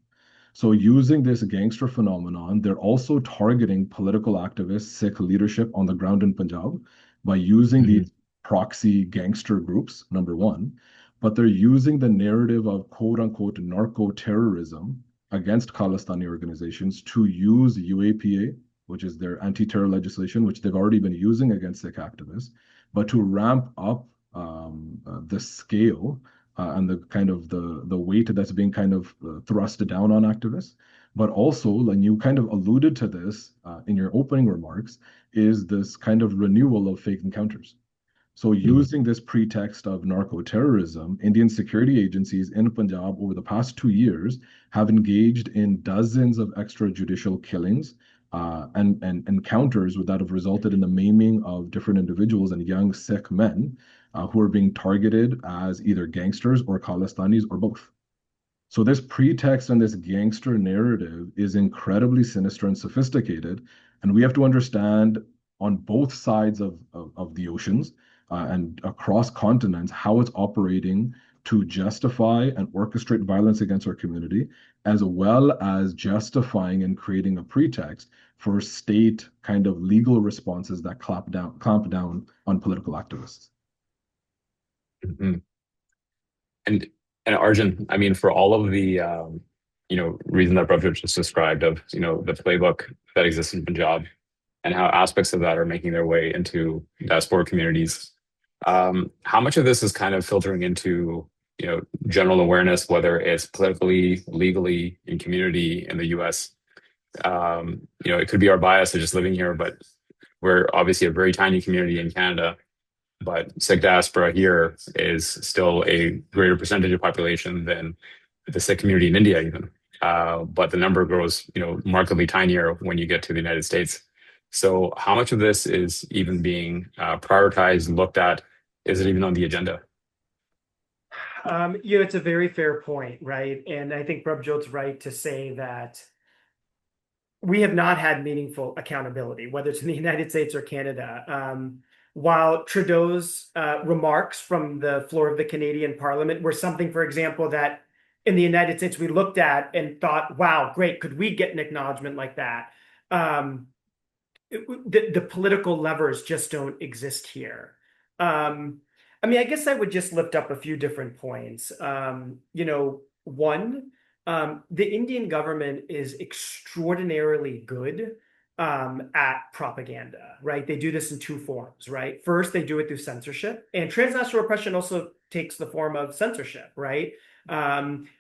So using this gangster phenomenon, they're also targeting political activists, Sikh leadership on the ground in Punjab by using these proxy gangster groups, number one, but they're using the narrative of quote unquote narco-terrorism against Khalistani organizations to use UAPA, which is their anti-terror legislation, which they've already been using against Sikh activists, but to ramp up the scale and the kind of the weight that's being kind of thrust down on activists. But also, and you kind of alluded to this in your opening remarks, is this kind of renewal of fake encounters. So using this pretext of narco-terrorism, Indian security agencies in Punjab over the past 2 years have engaged in dozens of extrajudicial killings and encounters that have resulted in the maiming of different individuals and young Sikh men who are being targeted as either gangsters or Khalistanis or both. So this pretext and this gangster narrative is incredibly sinister and sophisticated, and we have to understand on both sides of the oceans and across continents how it's operating to justify and orchestrate violence against our community, as well as justifying and creating a pretext for state kind of legal responses that clamp down on political activists. Mm-hmm. And Arjun, I mean, for all of the reason that Prabhu just described of the playbook that exists in Punjab and how aspects of that are making their way into diaspora communities. How much of this is kind of filtering into, general awareness, whether it's politically, legally, in community in the US? It could be our bias of just living here, but we're obviously a very tiny community in Canada, but Sikh diaspora here is still a greater percentage of population than the Sikh community in India, even. But the number grows, markedly tinier when you get to the United States. So, how much of this is even being prioritized, looked at? Is it even on the agenda? It's a very fair point, right? And I think Prabhjot's right to say that we have not had meaningful accountability, whether it's in the United States or Canada. While Trudeau's remarks from the floor of the Canadian Parliament were something, for example, that in the United States we looked at and thought, wow, great, could we get an acknowledgement like that? The political levers just don't exist here. I guess I would just lift up a few different points. One, the Indian government is extraordinarily good at propaganda, right? They do this in two forms, right? First, they do it through censorship, and transnational repression also takes the form of censorship, right?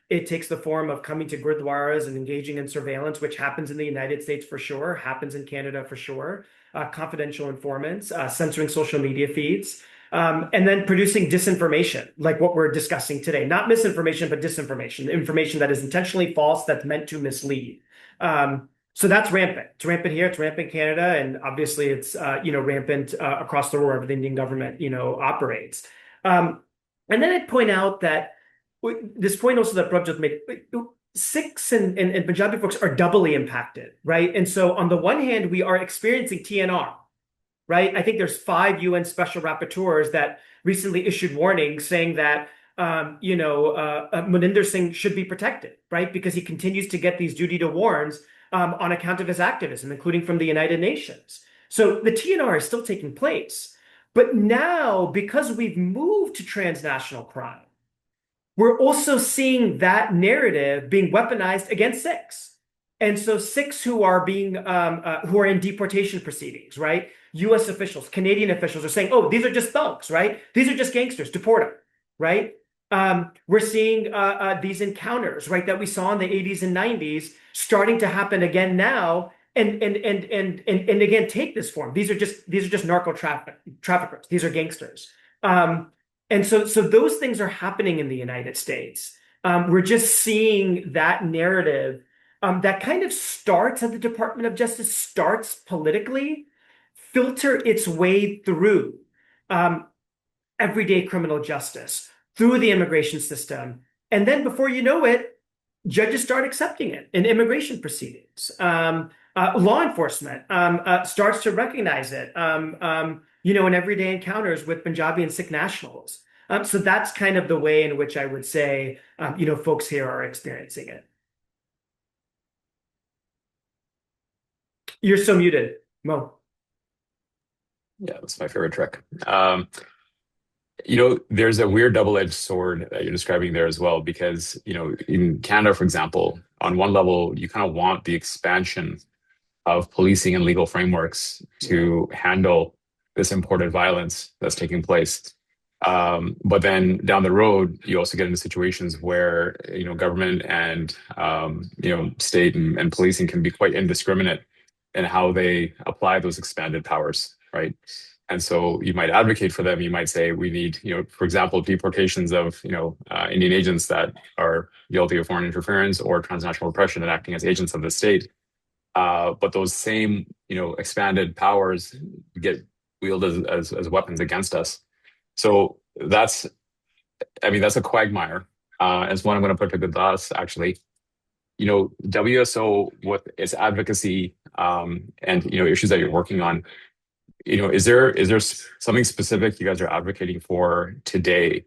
It takes the form of coming to gurdwaras and engaging in surveillance, which happens in the United States for sure, happens in Canada for sure, confidential informants, censoring social media feeds. And then producing disinformation, like what we're discussing today. Not misinformation, but disinformation, information that is intentionally false, that's meant to mislead. So that's rampant. It's rampant here, it's rampant in Canada, and obviously it's rampant across the world where the Indian government operates. And then I'd point out that this point also that Prabhjot made, Sikhs and Punjabi folks are doubly impacted, right? And so on the one hand, we are experiencing TNR, right? I think there's 5 UN special rapporteurs that recently issued warnings saying that Muninder Singh should be protected, right? Because he continues to get these duty to warns on account of his activism, including from the United Nations. So the TNR is still taking place. But now, because we've moved to transnational crime, we're also seeing that narrative being weaponized against Sikhs. And so Sikhs who are being who are in deportation proceedings, right? U.S. officials, Canadian officials are saying, "Oh, these are just thugs, right? These are just gangsters. Deport them," right? We're seeing these encounters, right, that we saw in the 80s and 90s starting to happen again now, and again take this form. These are just narco traffickers. These are gangsters. And so those things are happening in the United States. We're just seeing that narrative that kind of starts at the Department of Justice, starts politically, filter its way through everyday criminal justice, through the immigration system. And then before you know it, judges start accepting it in immigration proceedings. Law enforcement starts to recognize it, in everyday encounters with Punjabi and Sikh nationals. So that's kind of the way in which I would say, folks here are experiencing it. You're so muted, Mo. Yeah, that's my favorite trick. There's a weird double-edged sword that you're describing there as well, because, in Canada, for example, on one level, you kind of want the expansion of policing and legal frameworks to handle this imported violence that's taking place. But then down the road, you also get into situations where, government and, state and policing can be quite indiscriminate in how they apply those expanded powers, right? And so you might advocate for them. You might say we need, for example, deportations of, Indian agents that are guilty of foreign interference or transnational repression and acting as agents of the state. But those same, expanded powers get wielded as weapons against us. So that's a quagmire. It's one I'm going to put to good thoughts, actually. WSO with its advocacy and issues that you're working on, is there something specific you guys are advocating for today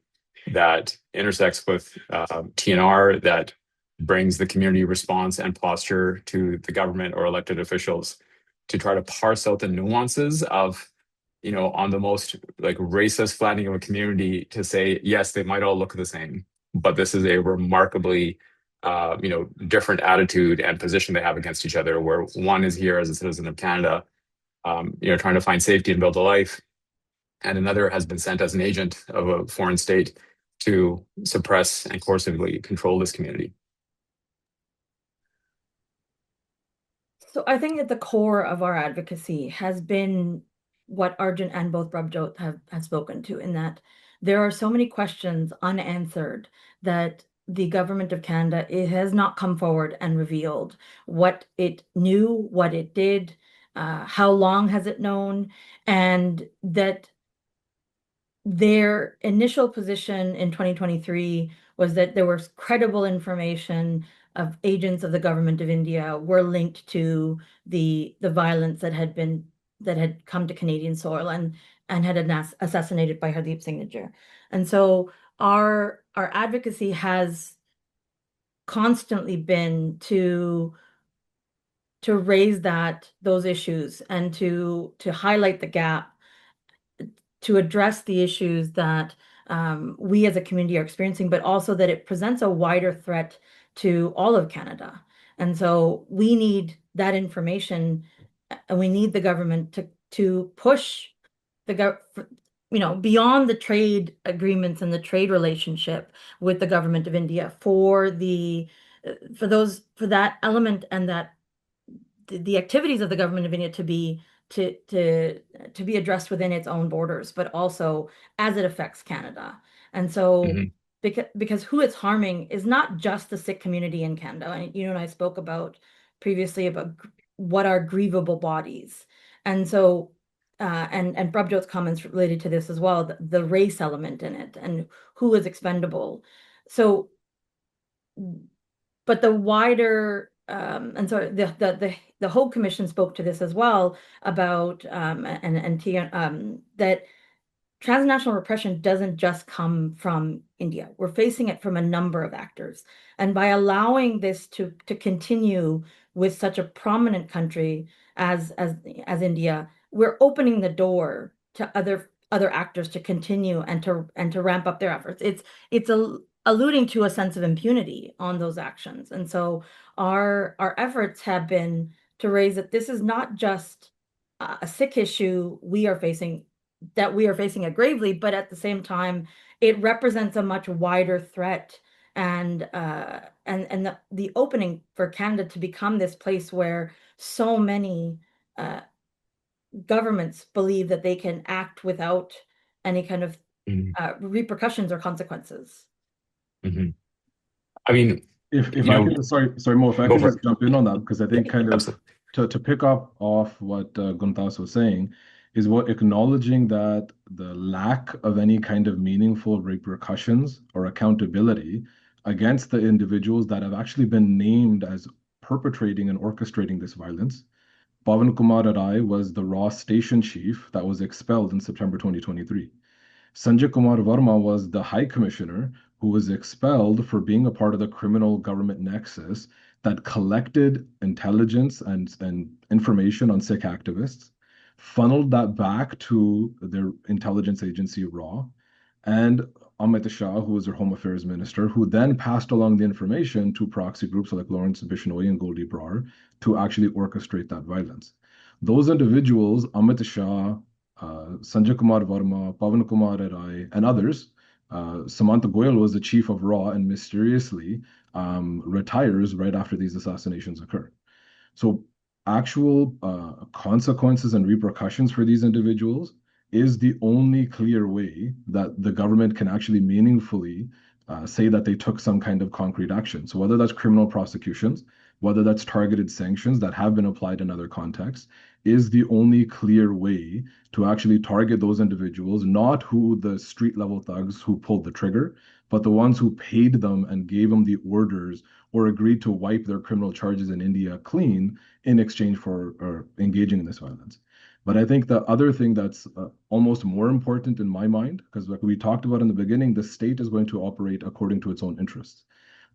that intersects with TNR, that brings the community response and posture to the government or elected officials to try to parse out the nuances of, on the most like racist flattening of a community, to say, yes, they might all look the same, but this is a remarkably different attitude and position they have against each other, where one is here as a citizen of Canada, trying to find safety and build a life, and another has been sent as an agent of a foreign state to suppress and coercively control this community. So I think at the core of our advocacy has been what Arjun and both Prabjot have spoken to, in that there are so many questions unanswered that the government of Canada, it has not come forward and revealed what it knew, what it did, how long has it known, and that their initial position in 2023 was that there was credible information of agents of the government of India were linked to the violence that had come to Canadian soil and had assassinated by Hardeep Singh Nijjar. And so our advocacy has constantly been to raise those issues and to highlight the gap, to address the issues that we as a community are experiencing, but also that it presents a wider threat to all of Canada. And so we need that information, and we need the government to push beyond the trade agreements and the trade relationship with the government of India for that element, and that the activities of the government of India to be addressed within its own borders, but also as it affects Canada. And so Mhm. because who it's harming is not just the Sikh community in Canada. And you and I spoke about previously about what are grievable bodies. And so and Prabjot's comments related to this as well, the race element in it and who is expendable. So but the wider and so the whole commission spoke to this as well about that transnational repression doesn't just come from India. We're facing it from a number of actors, and by allowing this to continue with such a prominent country as India, we're opening the door to other actors to continue and to ramp up their efforts. It's alluding to a sense of impunity on those actions. And so our efforts have been to raise that this is not just a sick issue we are facing it gravely, but at the same time, it represents a much wider threat, and the opening for Canada to become this place where so many governments believe that they can act without any kind of Mhm. repercussions or consequences. Mhm. I mean, If you I know, could, sorry, Mo, if I go could for just it. jump in on that, because I think kind of Absolutely. to pick up off what Guntas was saying, is what acknowledging that the lack of any kind of meaningful repercussions or accountability against the individuals that have actually been named as perpetrating and orchestrating this violence. Pavan Kumar Rai was the raw station chief that was expelled in September 2023. Sanjay Kumar Verma was the High Commissioner who was expelled for being a part of the criminal government nexus that collected intelligence and information on Sikh activists, funneled that back to their intelligence agency, RAW, and Amit Shah, who was their Home Affairs Minister, who then passed along the information to proxy groups like Lawrence Bishnoi and Goldie Brar to actually orchestrate that violence. Those individuals, Amit Shah, Sanjay Kumar Verma, Pavan Kumar Rai, and others. Samantha Goyal was the chief of RAW and mysteriously retires right after these assassinations occur. So, actual consequences and repercussions for these individuals is the only clear way that the government can actually meaningfully say that they took some kind of concrete action. So, whether that's criminal prosecutions, whether that's targeted sanctions that have been applied in other contexts, is the only clear way to actually target those individuals, not who the street level thugs who pulled the trigger, but the ones who paid them and gave them the orders or agreed to wipe their criminal charges in India clean in exchange for engaging in this violence. But I think the other thing that's almost more important in my mind, because like we talked about in the beginning, the state is going to operate according to its own interests.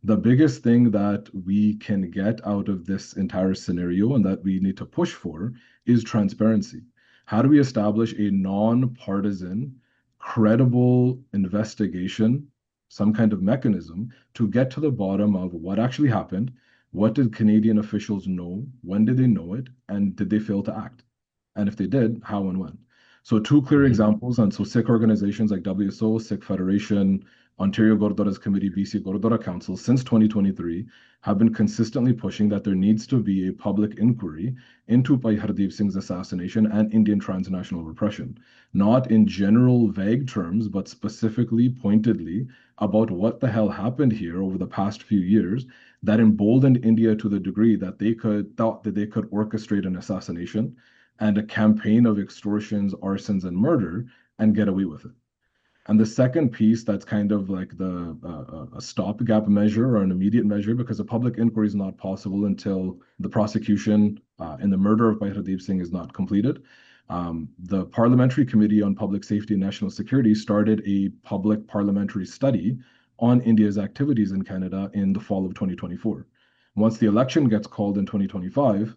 The biggest thing that we can get out of this entire scenario and that we need to push for is transparency. How do we establish a non-partisan, credible investigation, some kind of mechanism to get to the bottom of what actually happened? What did Canadian officials know? When did they know it? And did they fail to act? And if they did, how and when? So two clear examples, and so Sikh organizations like WSO, Sikh Federation, Ontario Gurdwaras Committee, BC Gurdwara Council, since 2023, have been consistently pushing that there needs to be a public inquiry into Bhai Hardeep Singh's assassination and Indian transnational repression, not in general vague terms, but specifically, pointedly about what the hell happened here over the past few years that emboldened India to the degree that they thought that they could orchestrate an assassination and a campaign of extortions, arsons, and murder and get away with it. And the second piece that's kind of like a stopgap measure or an immediate measure, because a public inquiry is not possible until the prosecution in the murder of Bhai Hardeep Singh is not completed. The Parliamentary Committee on Public Safety and National Security started a public parliamentary study on India's activities in Canada in the fall of 2024. Once the election gets called in 2025,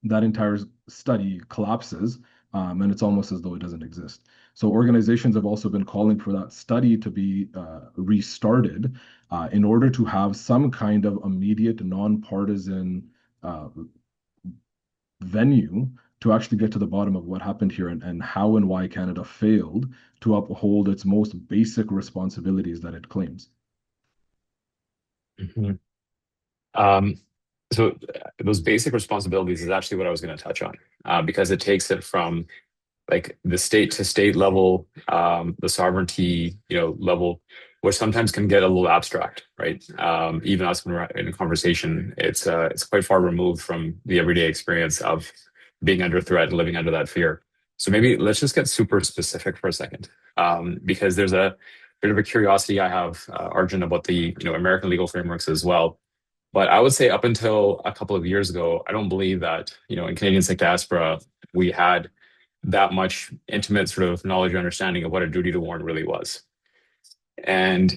that entire study collapses, and it's almost as though it doesn't exist. So organizations have also been calling for that study to be restarted in order to have some kind of immediate, nonpartisan venue to actually get to the bottom of what happened here and how and why Canada failed to uphold its most basic responsibilities that it claims. Mhm. So those basic responsibilities is actually what I was going to touch on, because it takes it from like the state to state level, the sovereignty, level, which sometimes can get a little abstract, right? Even us when we're in a conversation, it's quite far removed from the everyday experience of being under threat and living under that fear. So maybe let's just get super specific for a second, because there's a bit of a curiosity I have, Arjun, about the American legal frameworks as well. But I would say up until a couple of years ago, I don't believe that, in Canadian Sikh diaspora, we had that much intimate sort of knowledge or understanding of what a duty to warn really was. And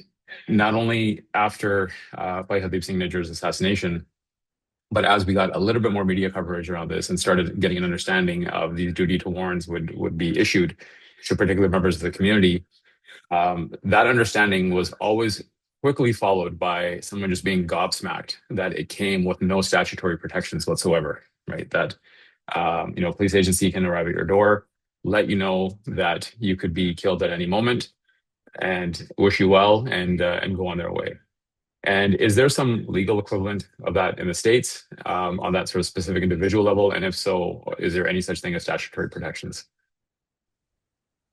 not only after Bhai Hardeep Singh Nijjar's assassination, but as we got a little bit more media coverage around this and started getting an understanding of these duty to warns would be issued to particular members of the community, that understanding was always quickly followed by someone just being gobsmacked that it came with no statutory protections whatsoever, right? That police agency can arrive at your door, let you know that you could be killed at any moment, and wish you well, and go on their way. And is there some legal equivalent of that in the States, on that sort of specific individual level? And if so, is there any such thing as statutory protections?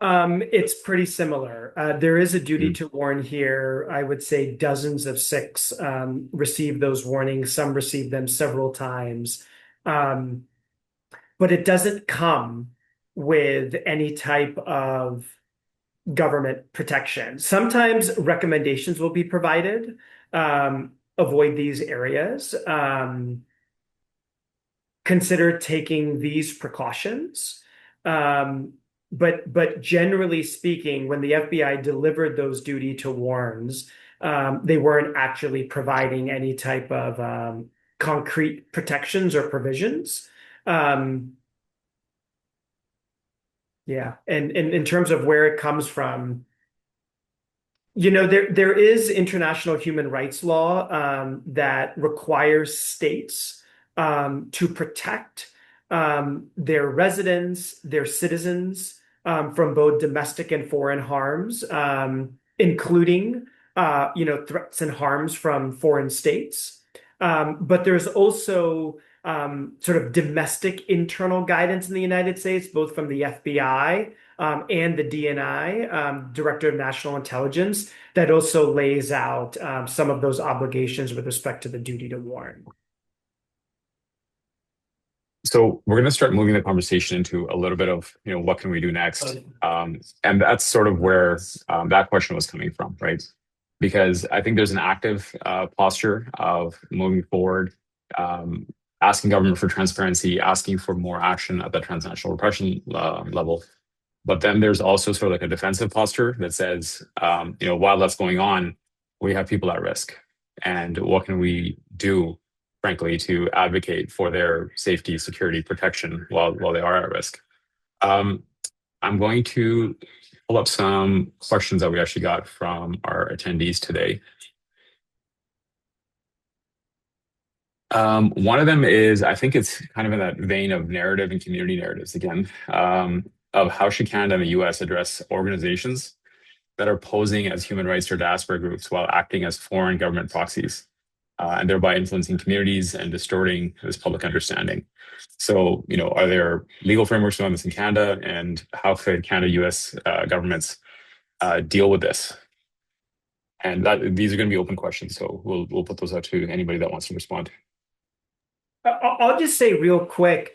It's pretty similar. There is a duty Mm. to warn here. I would say dozens of Sikhs receive those warnings. Some receive them several times. But it doesn't come with any type of government protection. Sometimes recommendations will be provided. Avoid these areas. Consider taking these precautions. But generally speaking, when the FBI delivered those duty to warns, they weren't actually providing any type of concrete protections or provisions. Yeah, and in terms of where it comes from, there is international human rights law that requires states to protect their residents, their citizens from both domestic and foreign harms, including threats and harms from foreign states. But there's also sort of domestic internal guidance in the United States, both from the FBI and the DNI, Director of National Intelligence, that also lays out some of those obligations with respect to the duty to warn. So we're going to start moving the conversation into a little bit of, what can we do next? And that's sort of where that question was coming from, right? Because I think there's an active posture of moving forward, asking government for transparency, asking for more action at the transnational repression level. But then there's also sort of like a defensive posture that says, while that's going on, we have people at risk. And what can we do, frankly, to advocate for their safety, security, protection while they are at risk? I'm going to pull up some questions that we actually got from our attendees today. One of them is, I think it's kind of in that vein of narrative and community narratives again, of how should Canada and the US address organizations that are posing as human rights or diaspora groups while acting as foreign government proxies, and thereby influencing communities and distorting this public understanding. So, are there legal frameworks around this in Canada, and how could Canada, US governments deal with this? And these are going to be open questions, so we'll put those out to anybody that wants to respond. I'll just say real quick,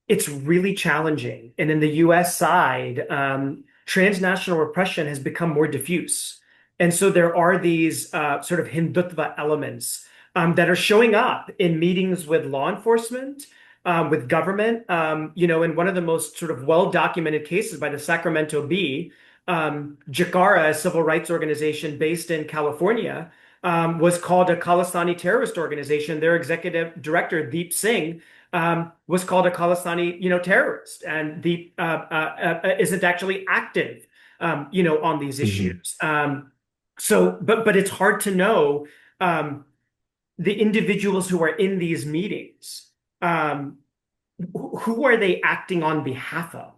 it's really challenging. And in the US side, transnational repression has become more diffuse. And so there are these sort of Hindutva elements that are showing up in meetings with law enforcement, with government. In one of the most sort of well-documented cases by the Sacramento Bee, Jakara, a civil rights organization based in California, was called a Khalistani terrorist organization. Their executive director, Deep Singh, was called a Khalistani, terrorist, and Deep isn't actually active, on these issues. But it's hard to know the individuals who are in these meetings. Who are they acting on behalf of?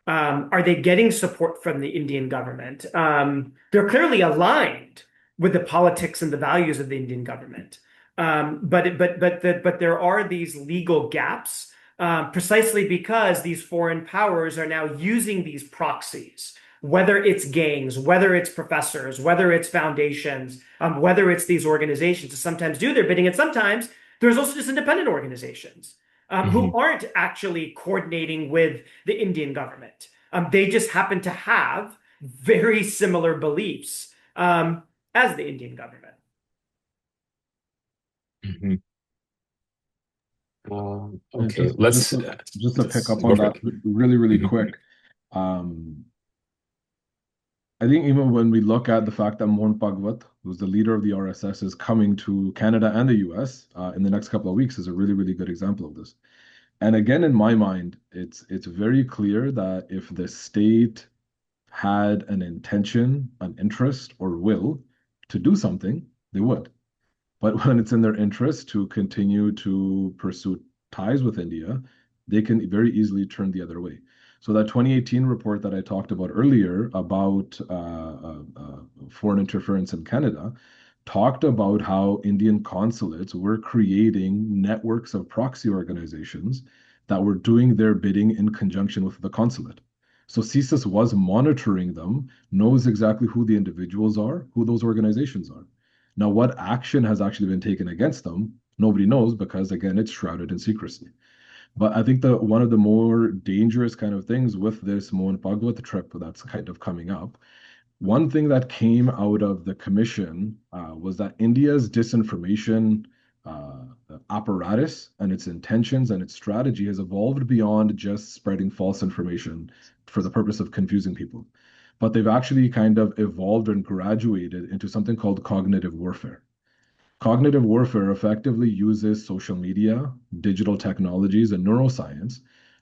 Are they getting support from the Indian government? They're clearly aligned with the politics and the values of the Indian government. But there are these legal gaps precisely because these foreign powers are now using these proxies, whether it's gangs, whether it's professors, whether it's foundations, whether it's these organizations to sometimes do their bidding. And sometimes there's also just independent organizations who aren't actually coordinating with the Indian government. They just happen to have very similar beliefs as the Indian government. Okay, just to pick up on that really quick. I think even when we look at the fact that Mohan Bhagwat, who's the leader of the RSS, is coming to Canada and the US in the next couple of weeks, is a really good example of this. And again, in my mind, it's very clear that if the state had an intention, an interest, or will to do something, they would. But when it's in their interest to continue to pursue ties with India, they can very easily turn the other way. So that 2018 report that I talked about earlier about foreign interference in Canada talked about how Indian consulates were creating networks of proxy organizations that were doing their bidding in conjunction with the consulate. So CSIS was monitoring them, knows exactly who the individuals are, who those organizations are. Now, what action has actually been taken against them, nobody knows because, again, it's shrouded in secrecy. But I think that one of the more dangerous kind of things with this Mohan Bhagwat trip that's kind of coming up, one thing that came out of the commission was that India's disinformation apparatus and its intentions and its strategy has evolved beyond just spreading false information for the purpose of confusing people. But they've actually kind of evolved and graduated into something called cognitive warfare. Cognitive warfare effectively uses social media, digital technologies, and neuroscience,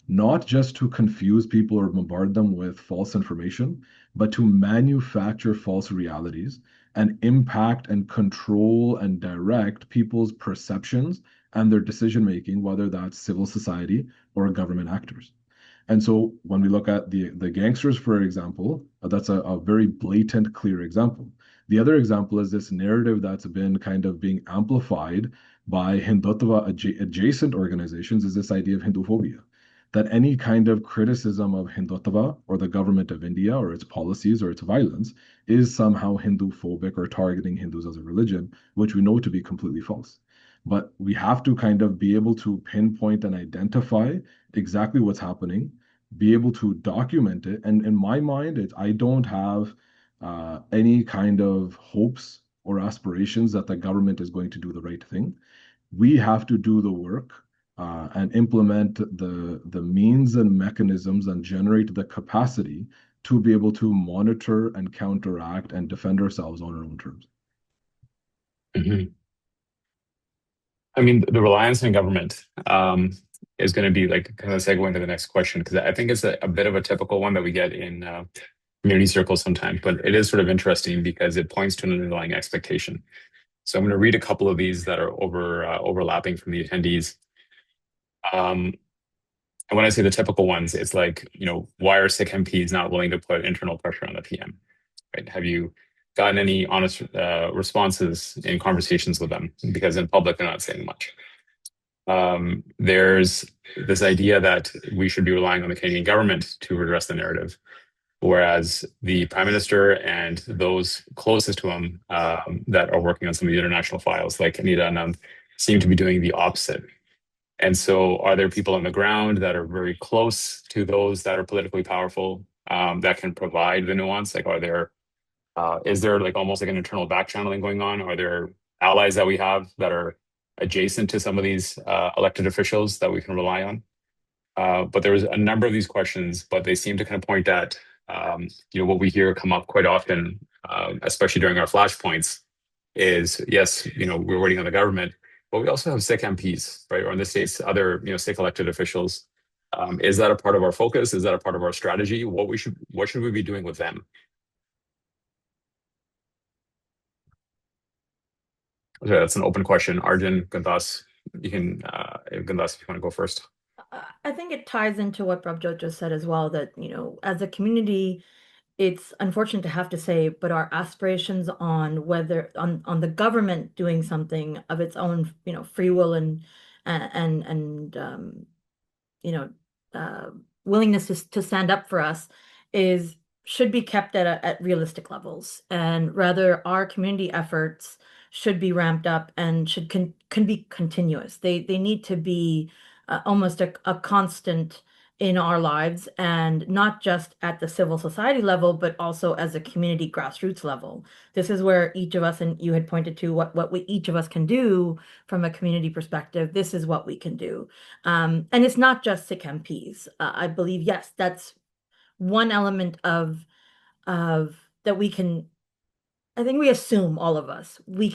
not just to confuse people or bombard them with false information, but to manufacture false realities and impact and control and direct people's perceptions and their decision making, whether that's civil society or government actors. And so when we look at the gangsters, for example, that's a very blatant, clear example. The other example is this narrative that's been kind of being amplified by Hindutva adjacent organizations is this idea of Hinduphobia, that any kind of criticism of Hindutva or the government of India or its policies or its violence is somehow Hindu-phobic or targeting Hindus as a religion, which we know to be completely false. But we have to kind of be able to pinpoint and identify exactly what's happening, be able to document it. And in my mind, I don't have any kind of hopes or aspirations that the government is going to do the right thing. We have to do the work and implement the means and mechanisms and generate the capacity to be able to monitor and counteract and defend ourselves on our own terms. I mean, the reliance on government is going to be like kind of a segue into the next question, because I think it's a bit of a typical one that we get in community circles sometimes, but it is sort of interesting because it points to an underlying expectation. So I'm going to read a couple of these that are overlapping from the attendees. And when I say the typical ones, it's like, why are Sikh MPs not willing to put internal pressure on the PM? Right? Have you gotten any honest responses in conversations with them? Because in public, they're not saying much. There's this idea that we should be relying on the Canadian government to redress the narrative, whereas the Prime Minister and those closest to him that are working on some of the international files, like Anita Anand, seem to be doing the opposite. And so are there people on the ground that are very close to those that are politically powerful that can provide the nuance? Like, is there like almost like an internal back channeling going on? Are there allies that we have that are adjacent to some of these elected officials that we can rely on? But there was a number of these questions, but they seem to kind of point at, what we hear come up quite often, especially during our flashpoints, is yes, we're waiting on the government, but we also have Sikh MPs, right? Or in this case, other, Sikh elected officials. Is that a part of our focus? Is that a part of our strategy? What should we be doing with them? Okay, that's an open question. Arjun, Gandas, if you want to go first. I think it ties into what Prabjot just said as well, that, as a community, it's unfortunate to have to say, but our aspirations on whether on the government doing something of its own, free will and you know, willingness to stand up for us should be kept at realistic levels, and rather our community efforts should be ramped up and can be continuous. They need to be almost a constant in our lives, and not just at the civil society level, but also as a community grassroots level. This is where each of us, and you had pointed to what each of us can do from a community perspective. This is what we can do. And it's not just Sikh MPs. I believe, yes, that's one element of that we can. I think we assume, all of us, we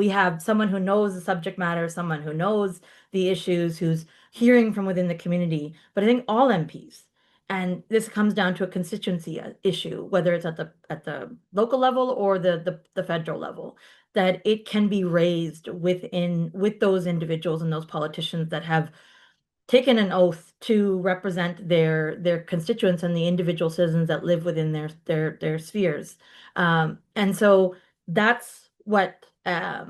have someone who knows the subject matter, someone who knows the issues, who's hearing from within the community. But I think all MPs, and this comes down to a constituency issue, whether it's at the local level or the federal level, that it can be raised with those individuals and those politicians that have taken an oath to represent their constituents and the individual citizens that live within their spheres. And so that's what, at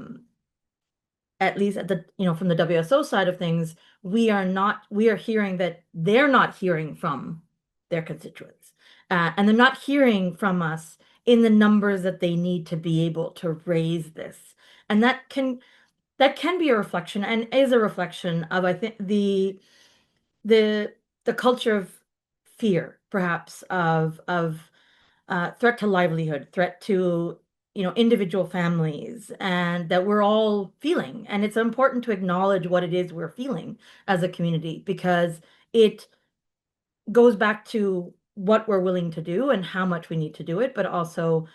least from the WSO side of things, we are hearing that they're not hearing from their constituents, and they're not hearing from us in the numbers that they need to be able to raise this. And that can be a reflection, and is a reflection of, I think, the culture of fear, perhaps, of threat to livelihood, threat to individual families, and that we're all feeling. And it's important to acknowledge what it is we're feeling as a community, because it goes back to what we're willing to do and how much we need to do it, but also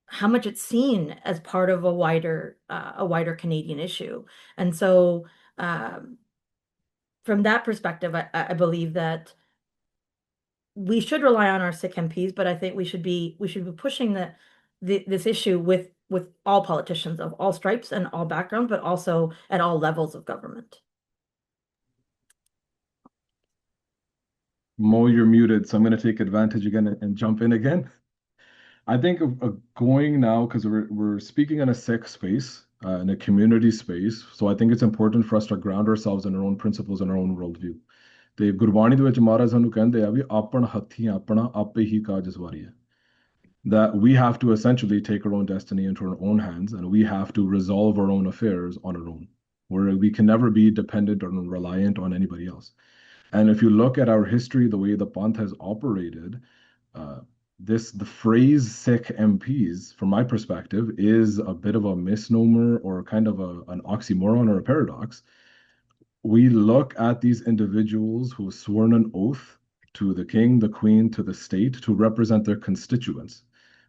how much it's seen as part of a wider Canadian issue. And so from that perspective, I believe that we should rely on our Sikh MPs, but I think we should be pushing this issue with all politicians of all stripes and all backgrounds, but also at all levels of government. Mo, you're muted, so I'm going to take advantage again and jump in again. I think of going now, because we're speaking in a Sikh space, in a community space. So I think it's important for us to ground ourselves in our own principles and our own worldview. ਤੇ ਗੁਰਬਾਣੀ ਦੇ ਵਿੱਚ ਮਹਾਰਾਜ ਸਾਨੂੰ ਕਹਿੰਦੇ ਆ ਵੀ ਆਪਣ ਹੱਥੀਂ ਆਪਣਾ ਆਪੇ ਹੀ ਕਾਜ ਸਵਾਰੀ ਹੈ. That we have to essentially take our own destiny into our own hands, and we have to resolve our own affairs on our own, where we can never be dependent or reliant on anybody else. And if you look at our history, the way the Panth has operated, the phrase Sikh MPs, from my perspective, is a bit of a misnomer, or kind of an oxymoron or a paradox. We look at these individuals who sworn an oath to the king, the queen, to the state, to represent their constituents.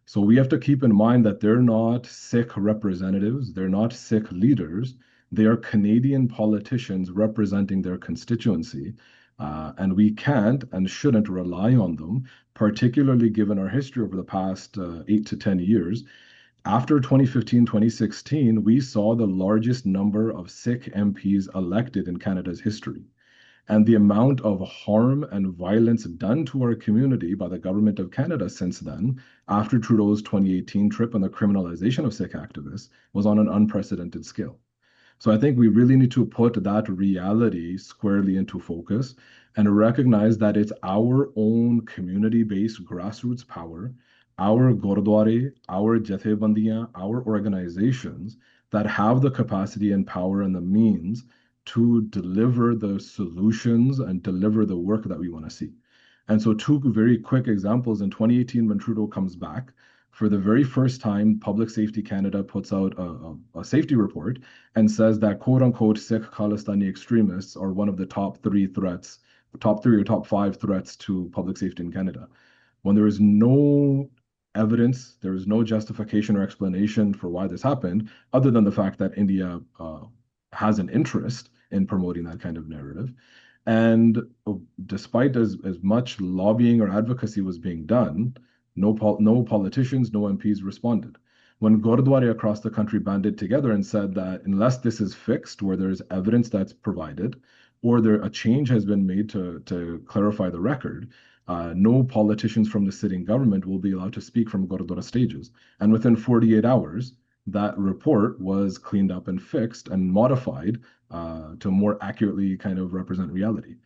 So we have to keep in mind that they're not Sikh representatives, they're not Sikh leaders, they are Canadian politicians representing their constituency. And we can't and shouldn't rely on them, particularly given our history over the past 8 to 10 years, After 2015, 2016, we saw the largest number of Sikh MPs elected in Canada's history. And the amount of harm and violence done to our community by the government of Canada since then, after Trudeau's 2018 trip and the criminalization of Sikh activists, was on an unprecedented scale. So I think we really need to put that reality squarely into focus and recognize that it's our own community-based grassroots power, our gurdware, our jathebandiyan, our organizations that have the capacity and power and the means to deliver the solutions and deliver the work that we want to see. And so two very quick examples. In 2018, when Trudeau comes back, for the very first time, Public Safety Canada puts out a safety report and says that quote unquote Sikh Khalistani extremists are one of the top three threats, top three or top five threats to public safety in Canada. When there is no evidence, there is no justification or explanation for why this happened, other than the fact that India has an interest in promoting that kind of narrative. And despite as much lobbying or advocacy was being done, no politicians, no MPs responded. When Gurdwara across the country banded together and said that unless this is fixed, where there's evidence that's provided, or a change has been made to clarify the record, no politicians from the sitting government will be allowed to speak from Gurdwara stages. And within 48 hours, that report was cleaned up and fixed and modified to more accurately kind of represent reality.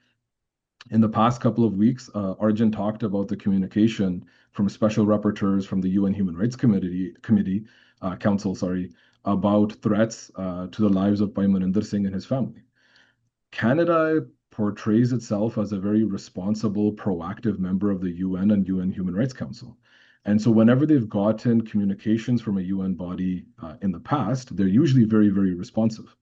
In the past couple of weeks, Arjun talked about the communication from special rapporteurs from the UN Human Rights Council, about threats to the lives of Bhai Maninder Singh and his family. Canada portrays itself as a very responsible, proactive member of the UN and UN Human Rights Council. And so whenever they've gotten communications from a UN body in the past, they're usually very, very responsive.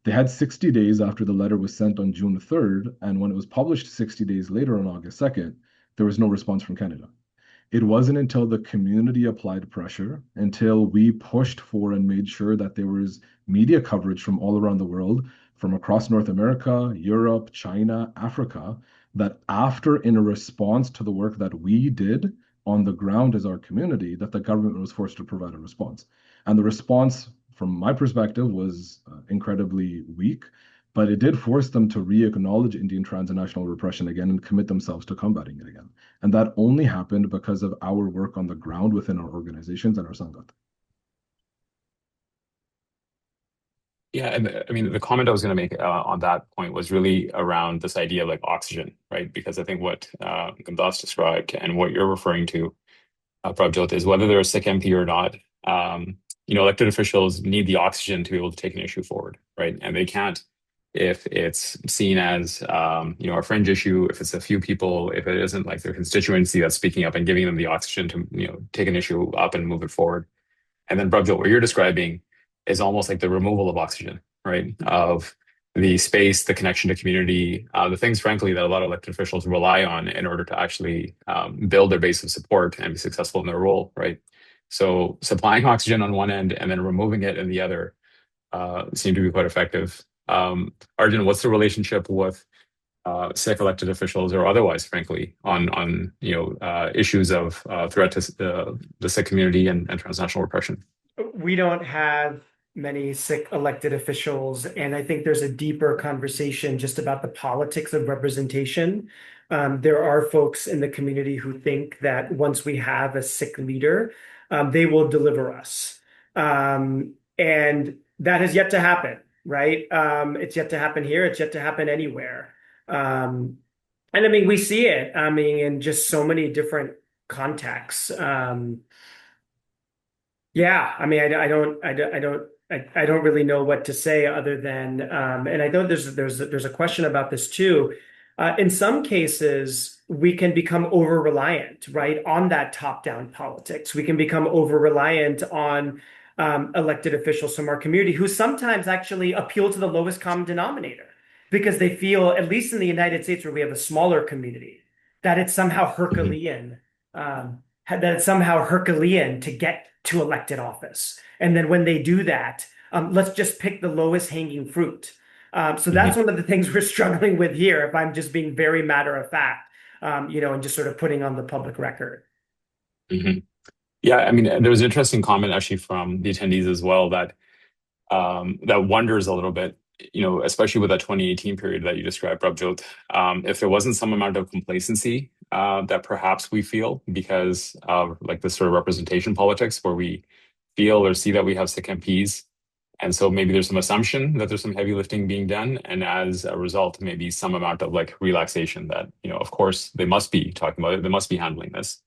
They had 60 days after the letter was sent on June 3rd, and when it was published 60 days later on August 2nd, there was no response from Canada. It wasn't until the community applied pressure, until we pushed for and made sure that there was media coverage from all around the world, from across North America, Europe, China, Africa, that after, in a response to the work that we did on the ground as our community, that the government was forced to provide a response. And the response, from my perspective, was incredibly weak, but it did force them to re-acknowledge Indian transnational repression again and commit themselves to combating it again. And that only happened because of our work on the ground within our organizations and our Sangat. Yeah, and I mean, the comment I was going to make on that point was really around this idea of like oxygen, right? Because I think what Gandhas described and what you're referring to, Prabjot, is whether they're a Sikh MP or not, elected officials need the oxygen to be able to take an issue forward, right? And they can't if it's seen as, a fringe issue, if it's a few people, if it isn't like their constituency that's speaking up and giving them the oxygen to, take an issue up and move it forward. And then, Prabjot, what you're describing is almost like the removal of oxygen, right? Of the space, the connection to community, the things, frankly, that a lot of elected officials rely on in order to actually build their base of support and be successful in their role, right? So supplying oxygen on one end and then removing it in the other seem to be quite effective. Arjun, what's the relationship with Sikh elected officials or otherwise, frankly, on issues of threat to the Sikh community and transnational repression? We don't have many Sikh elected officials, and I think there's a deeper conversation just about the politics of representation. There are folks in the community who think that once we have a Sikh leader, they will deliver us. And that has yet to happen, right? It's yet to happen here. It's yet to happen anywhere. And I mean, we see it, in just so many different contexts. Yeah, I mean, I don't really know what to say other than, and I know there's a question about this too. In some cases, we can become over reliant, right, on that top-down politics. We can become over reliant on elected officials from our community who sometimes actually appeal to the lowest common denominator because they feel, at least in the United States, where we have a smaller community, that it's somehow Herculean, to get to elected office. And then when they do that, let's just pick the lowest hanging fruit. So that's one of the things we're struggling with here, if I'm just being very matter of fact, and just sort of putting on the public record. Mm-hmm. Yeah, I mean, there was an interesting comment actually from the attendees as well that that wonders a little bit, especially with that 2018 period that you described, Prabjot, if there wasn't some amount of complacency that perhaps we feel because of like this sort of representation politics where we feel or see that we have sick MPs. And so maybe there's some assumption that there's some heavy lifting being done. And as a result, maybe some amount of like relaxation that, of course, they must be talking about it, they must be handling this.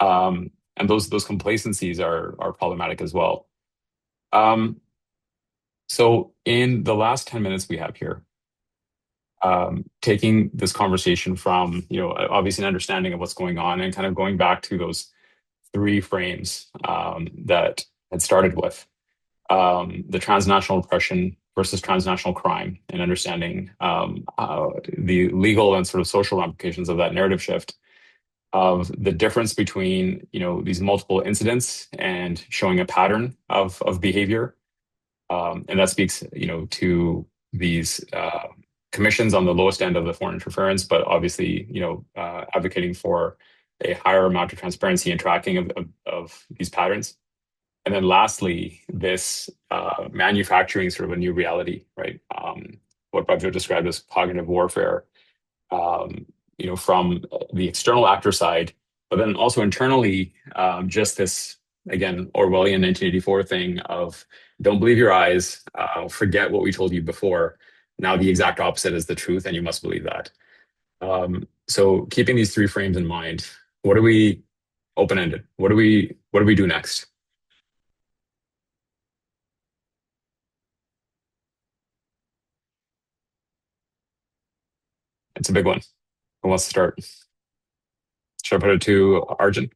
And those complacencies are problematic as well. Um, so in the last 10 minutes we have here, taking this conversation from, obviously an understanding of what's going on and kind of going back to those three frames that had started with the transnational repression versus transnational crime and understanding the legal and sort of social ramifications of that narrative shift of the difference between, these multiple incidents and showing a pattern of behavior. And that speaks, to these commissions on the lowest end of the foreign interference, but obviously, advocating for a higher amount of transparency and tracking of these patterns. And then lastly, this manufacturing sort of a new reality, right? What Prabjot described as cognitive warfare, from the external actor side, but then also internally, just this, again, Orwellian 1984 thing of don't believe your eyes, forget what we told you before. Now the exact opposite is the truth, and you must believe that. So keeping these three frames in mind, what are we open-ended? What do we do next? It's a big one. Who wants to start? Should I put it to Arjun?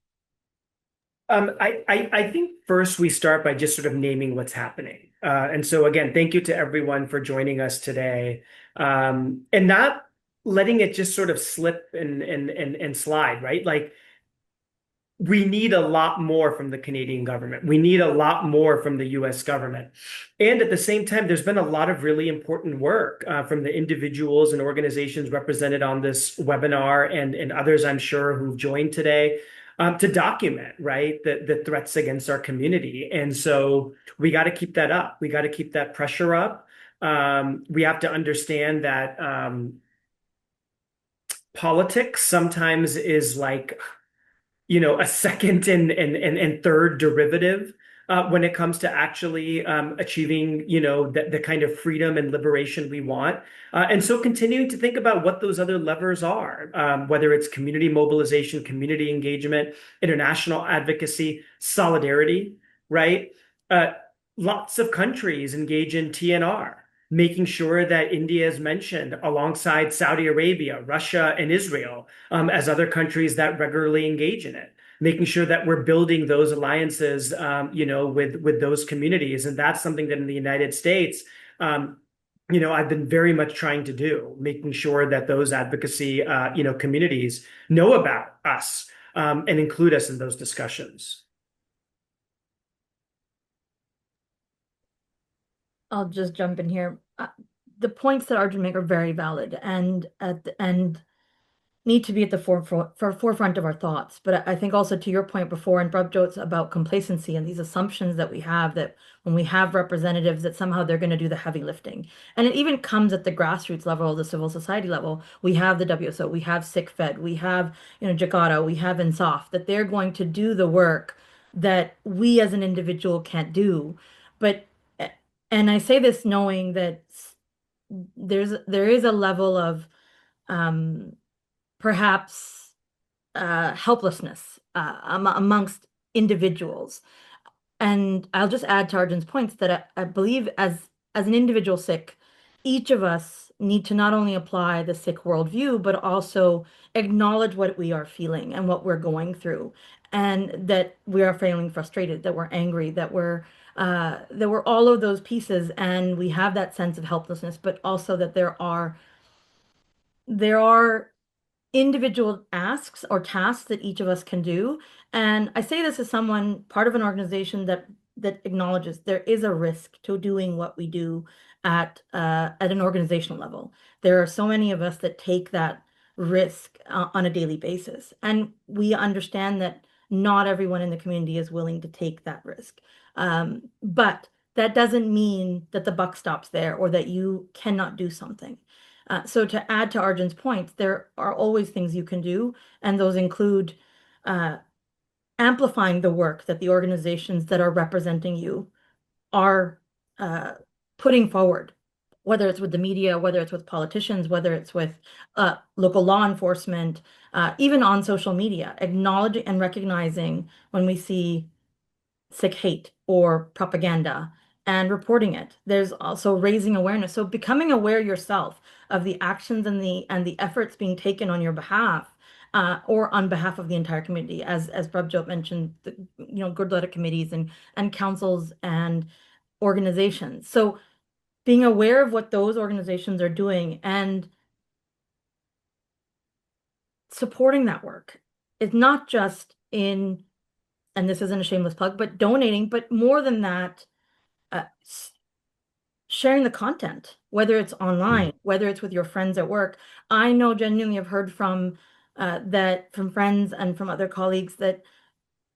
I think first we start by just sort of naming what's happening. And so again, thank you to everyone for joining us today. And not letting it just sort of slip and slide, right? Like we need a lot more from the Canadian government. We need a lot more from the US government. And at the same time, there's been a lot of really important work from the individuals and organizations represented on this webinar and others, I'm sure, who've joined today to document, right, the threats against our community. And so we got to keep that up. We got to keep that pressure up. We have to understand that politics sometimes is like a second and third derivative when it comes to actually achieving, the kind of freedom and liberation we want. And so continuing to think about what those other levers are, whether it's community mobilization, community engagement, international advocacy, solidarity, right? Lots of countries engage in TNR, making sure that India is mentioned alongside Saudi Arabia, Russia, and Israel as other countries that regularly engage in it, making sure that we're building those alliances, with those communities. And that's something that in the United States, I've been very much trying to do, making sure that those advocacy, communities know about us and include us in those discussions. I'll just jump in here. The points that Arjun make are very valid and need to be at the forefront of our thoughts. But I think also to your point before, and Prabjot's about complacency and these assumptions that we have that when we have representatives that somehow they're going to do the heavy lifting. And it even comes at the grassroots level, the civil society level. We have the WSO, we have SickFed, we have, Jakarta, we have INSAF, that they're going to do the work that we as an individual can't do. But and I say this knowing that there is a level of perhaps helplessness amongst individuals. And I'll just add to Arjun's points that I believe as an individual Sikh, each of us need to not only apply the Sikh worldview, but also acknowledge what we are feeling and what we're going through, and that we are feeling frustrated, that we're angry, that we're all of those pieces, and we have that sense of helplessness, but also that there are individual asks or tasks that each of us can do. And I say this as someone part of an organization that acknowledges there is a risk to doing what we do at an organizational level. There are so many of us that take that risk on a daily basis, and we understand that not everyone in the community is willing to take that risk. But that doesn't mean that the buck stops there or that you cannot do something. So to add to Arjun's point, there are always things you can do, and those include amplifying the work that the organizations that are representing you are putting forward, whether it's with the media, whether it's with politicians, whether it's with local law enforcement, even on social media, acknowledging and recognizing when we see sick hate or propaganda and reporting it. There's also raising awareness. So becoming aware yourself of the actions and the efforts being taken on your behalf. Or on behalf of the entire community, as Prabhjot mentioned, Gurdwara committees and councils and organizations. So being aware of what those organizations are doing and supporting that work is not just in, and this isn't a shameless plug, but donating, but more than that, sharing the content, whether it's online, whether it's with your friends at work. I know genuinely have heard from from friends and from other colleagues that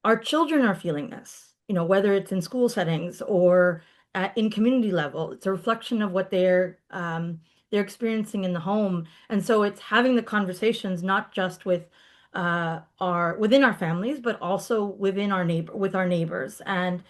our children are feeling this, whether it's in school settings or in community level. It's a reflection of what they're experiencing in the home. And so it's having the conversations not just with within our families, but also with our neighbors and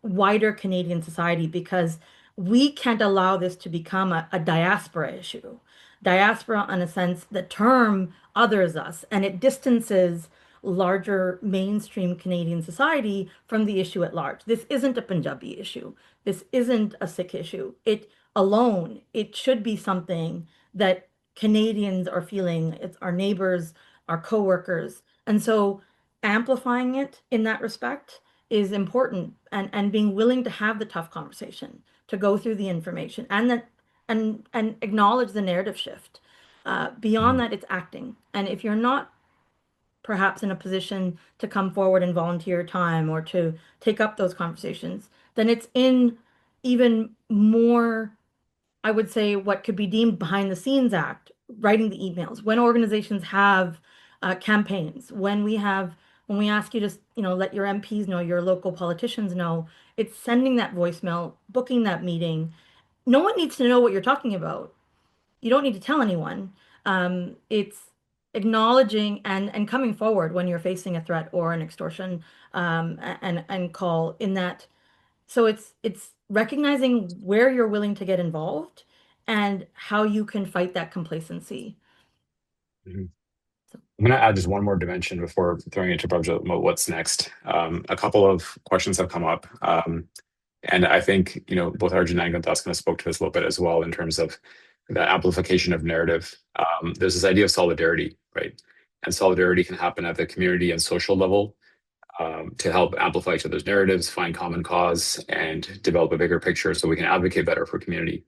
wider Canadian society, because we can't allow this to become a diaspora issue. Diaspora, in a sense, the term others us, and it distances larger mainstream Canadian society from the issue at large. This isn't a Punjabi issue. This isn't a Sikh issue. It should be something that Canadians are feeling. It's our neighbors, our coworkers. And so amplifying it in that respect is important, and being willing to have the tough conversation, to go through the information and acknowledge the narrative shift. Beyond that, it's acting. And if you're not perhaps in a position to come forward and volunteer time or to take up those conversations, then it's in even more, I would say, what could be deemed behind the scenes act, writing the emails. When organizations have campaigns, when we ask you to, let your MPs know, your local politicians know, it's sending that voicemail, booking that meeting. No one needs to know what you're talking about. You don't need to tell anyone. It's acknowledging and coming forward when you're facing a threat or an extortion and call in that. So it's recognizing where you're willing to get involved and how you can fight that complacency. Mhm. I'm going to add just one more dimension before throwing it to Prabhjot about what's next. A couple of questions have come up. And I think, both Arjun and Guntas kind of spoke to this a little bit as well in terms of the amplification of narrative. There's this idea of solidarity, right? And solidarity can happen at the community and social level to help amplify each other's narratives, find common cause, and develop a bigger picture so we can advocate better for community.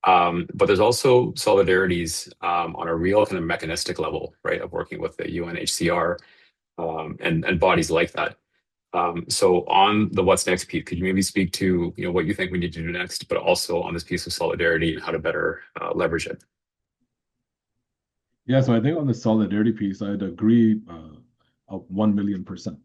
But there's also solidarities on a real kind of mechanistic level, right, of working with the UNHCR and bodies like that. So on the what's next piece, could you maybe speak to what you think we need to do next, but also on this piece of solidarity and how to better leverage it? Yeah, so I think on the solidarity piece, I'd agree 1,000,000%.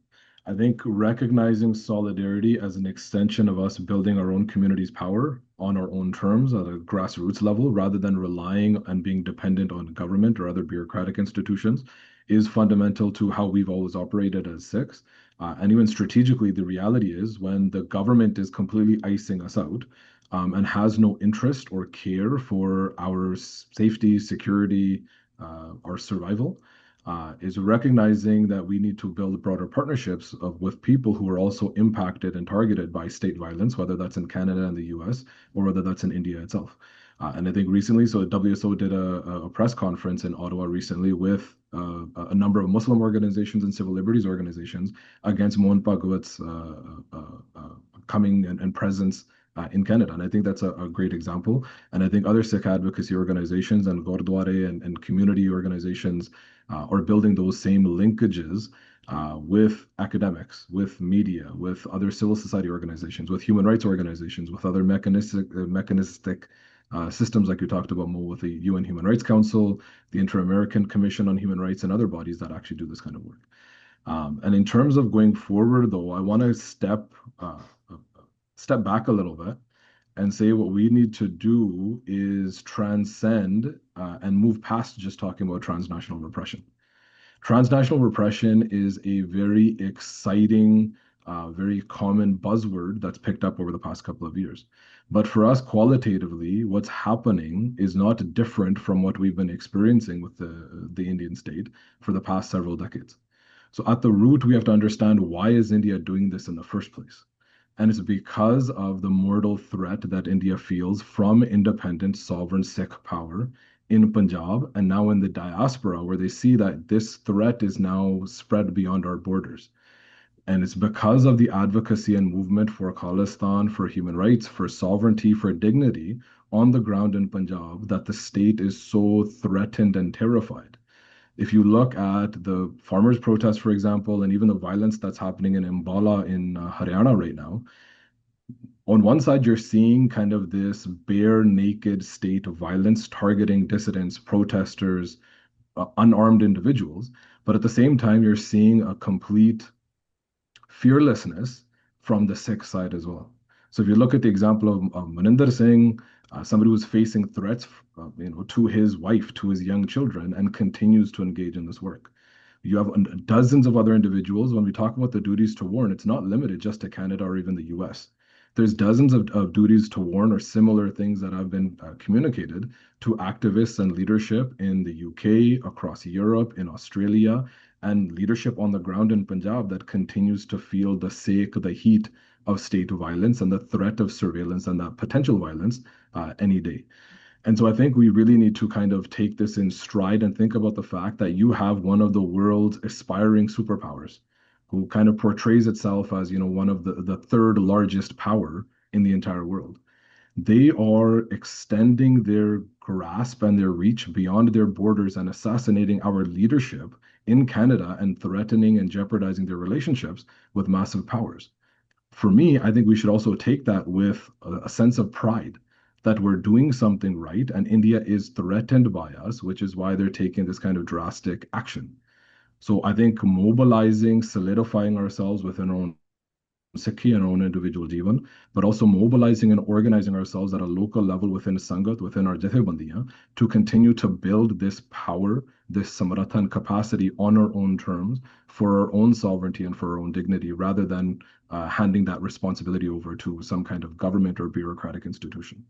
I think recognizing solidarity as an extension of us building our own community's power on our own terms at a grassroots level, rather than relying and being dependent on government or other bureaucratic institutions, is fundamental to how we've always operated as Sikhs. And even strategically, the reality is when the government is completely icing us out and has no interest or care for our safety, security, our survival, is recognizing that we need to build broader partnerships with people who are also impacted and targeted by state violence, whether that's in Canada and the US or whether that's in India itself. And I think recently, so WSO did a press conference in Ottawa recently with a number of Muslim organizations and civil liberties organizations against Mohan Bhagwat's coming and presence in Canada. And I think that's a great example. And I think other Sikh advocacy organizations and Gurdwara and community organizations are building those same linkages with academics, with media, with other civil society organizations, with human rights organizations, with other mechanistic systems like you talked about, Mo, with the UN Human Rights Council, the Inter-American Commission on Human Rights, and other bodies that actually do this kind of work. And in terms of going forward, though, I want to step back a little bit and say what we need to do is transcend and move past just talking about transnational repression. Transnational repression is a very exciting, very common buzzword that's picked up over the past couple of years. But for us, qualitatively, what's happening is not different from what we've been experiencing with the Indian state for the past several decades. So at the root, we have to understand why is India doing this in the first place? And it's because of the mortal threat that India feels from independent sovereign Sikh power in Punjab and now in the diaspora, where they see that this threat is now spread beyond our borders. And it's because of the advocacy and movement for Khalistan, for human rights, for sovereignty, for dignity on the ground in Punjab that the state is so threatened and terrified. If you look at the farmers' protests, for example, and even the violence that's happening in Ambala in Haryana right now, on one side, you're seeing kind of this bare naked state of violence targeting dissidents, protesters, unarmed individuals. But at the same time, you're seeing a complete fearlessness from the Sikh side as well. So if you look at the example of Maninder Singh, somebody who's facing threats, to his wife, to his young children, and continues to engage in this work. You have dozens of other individuals. When we talk about the duties to warn, it's not limited just to Canada or even the US. There's dozens of duties to warn or similar things that have been communicated to activists and leadership in the UK, across Europe, in Australia, and leadership on the ground in Punjab that continues to feel the heat of state violence and the threat of surveillance and that potential violence any day. And so I think we really need to kind of take this in stride and think about the fact that you have one of the world's aspiring superpowers who kind of portrays itself as, one of the third largest power in the entire world. They are extending their grasp and their reach beyond their borders and assassinating our leadership in Canada and threatening and jeopardizing their relationships with massive powers. For me, I think we should also take that with a sense of pride that we're doing something right and India is threatened by us, which is why they're taking this kind of drastic action. So I think mobilizing, solidifying ourselves within our own Sikhi and our own individual Jivan, but also mobilizing and organizing ourselves at a local level within Sangat, within our Jathebandiyan, to continue to build this power, this samartha and capacity on our own terms for our own sovereignty and for our own dignity, rather than handing that responsibility over to some kind of government or bureaucratic institution.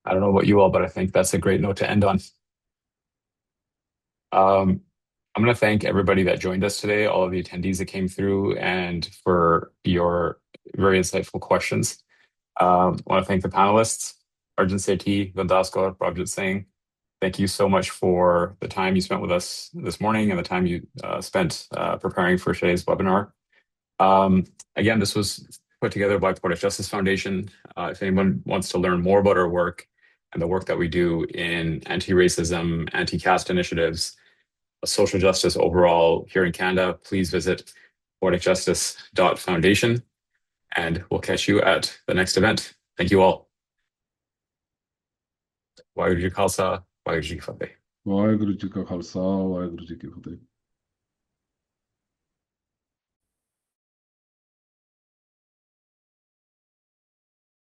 I don't know about you all, but I think that's a great note to end on. I'm going to thank everybody that joined us today, all of the attendees that came through, and for your very insightful questions. I want to thank the panelists, Arjun Sethi, Vandaskar, Prabhjit Singh. Thank you so much for the time you spent with us this morning and the time you spent preparing for today's webinar. Again, this was put together by Portage Justice Foundation. If anyone wants to learn more about our work and the work that we do in anti-racism, anti-caste initiatives, social justice overall here in Canada, please visit portagejustice.foundation, and we'll catch you at the next event. Thank you all. Waheguru Ji Khalsa, Waheguru Ji Ki Fateh. Waheguru ji ਕਾ ਖਾਲਸਾ ਵਾਹਿਗੁਰੂ ਜੀ ਕੀ ਫਤਿਹ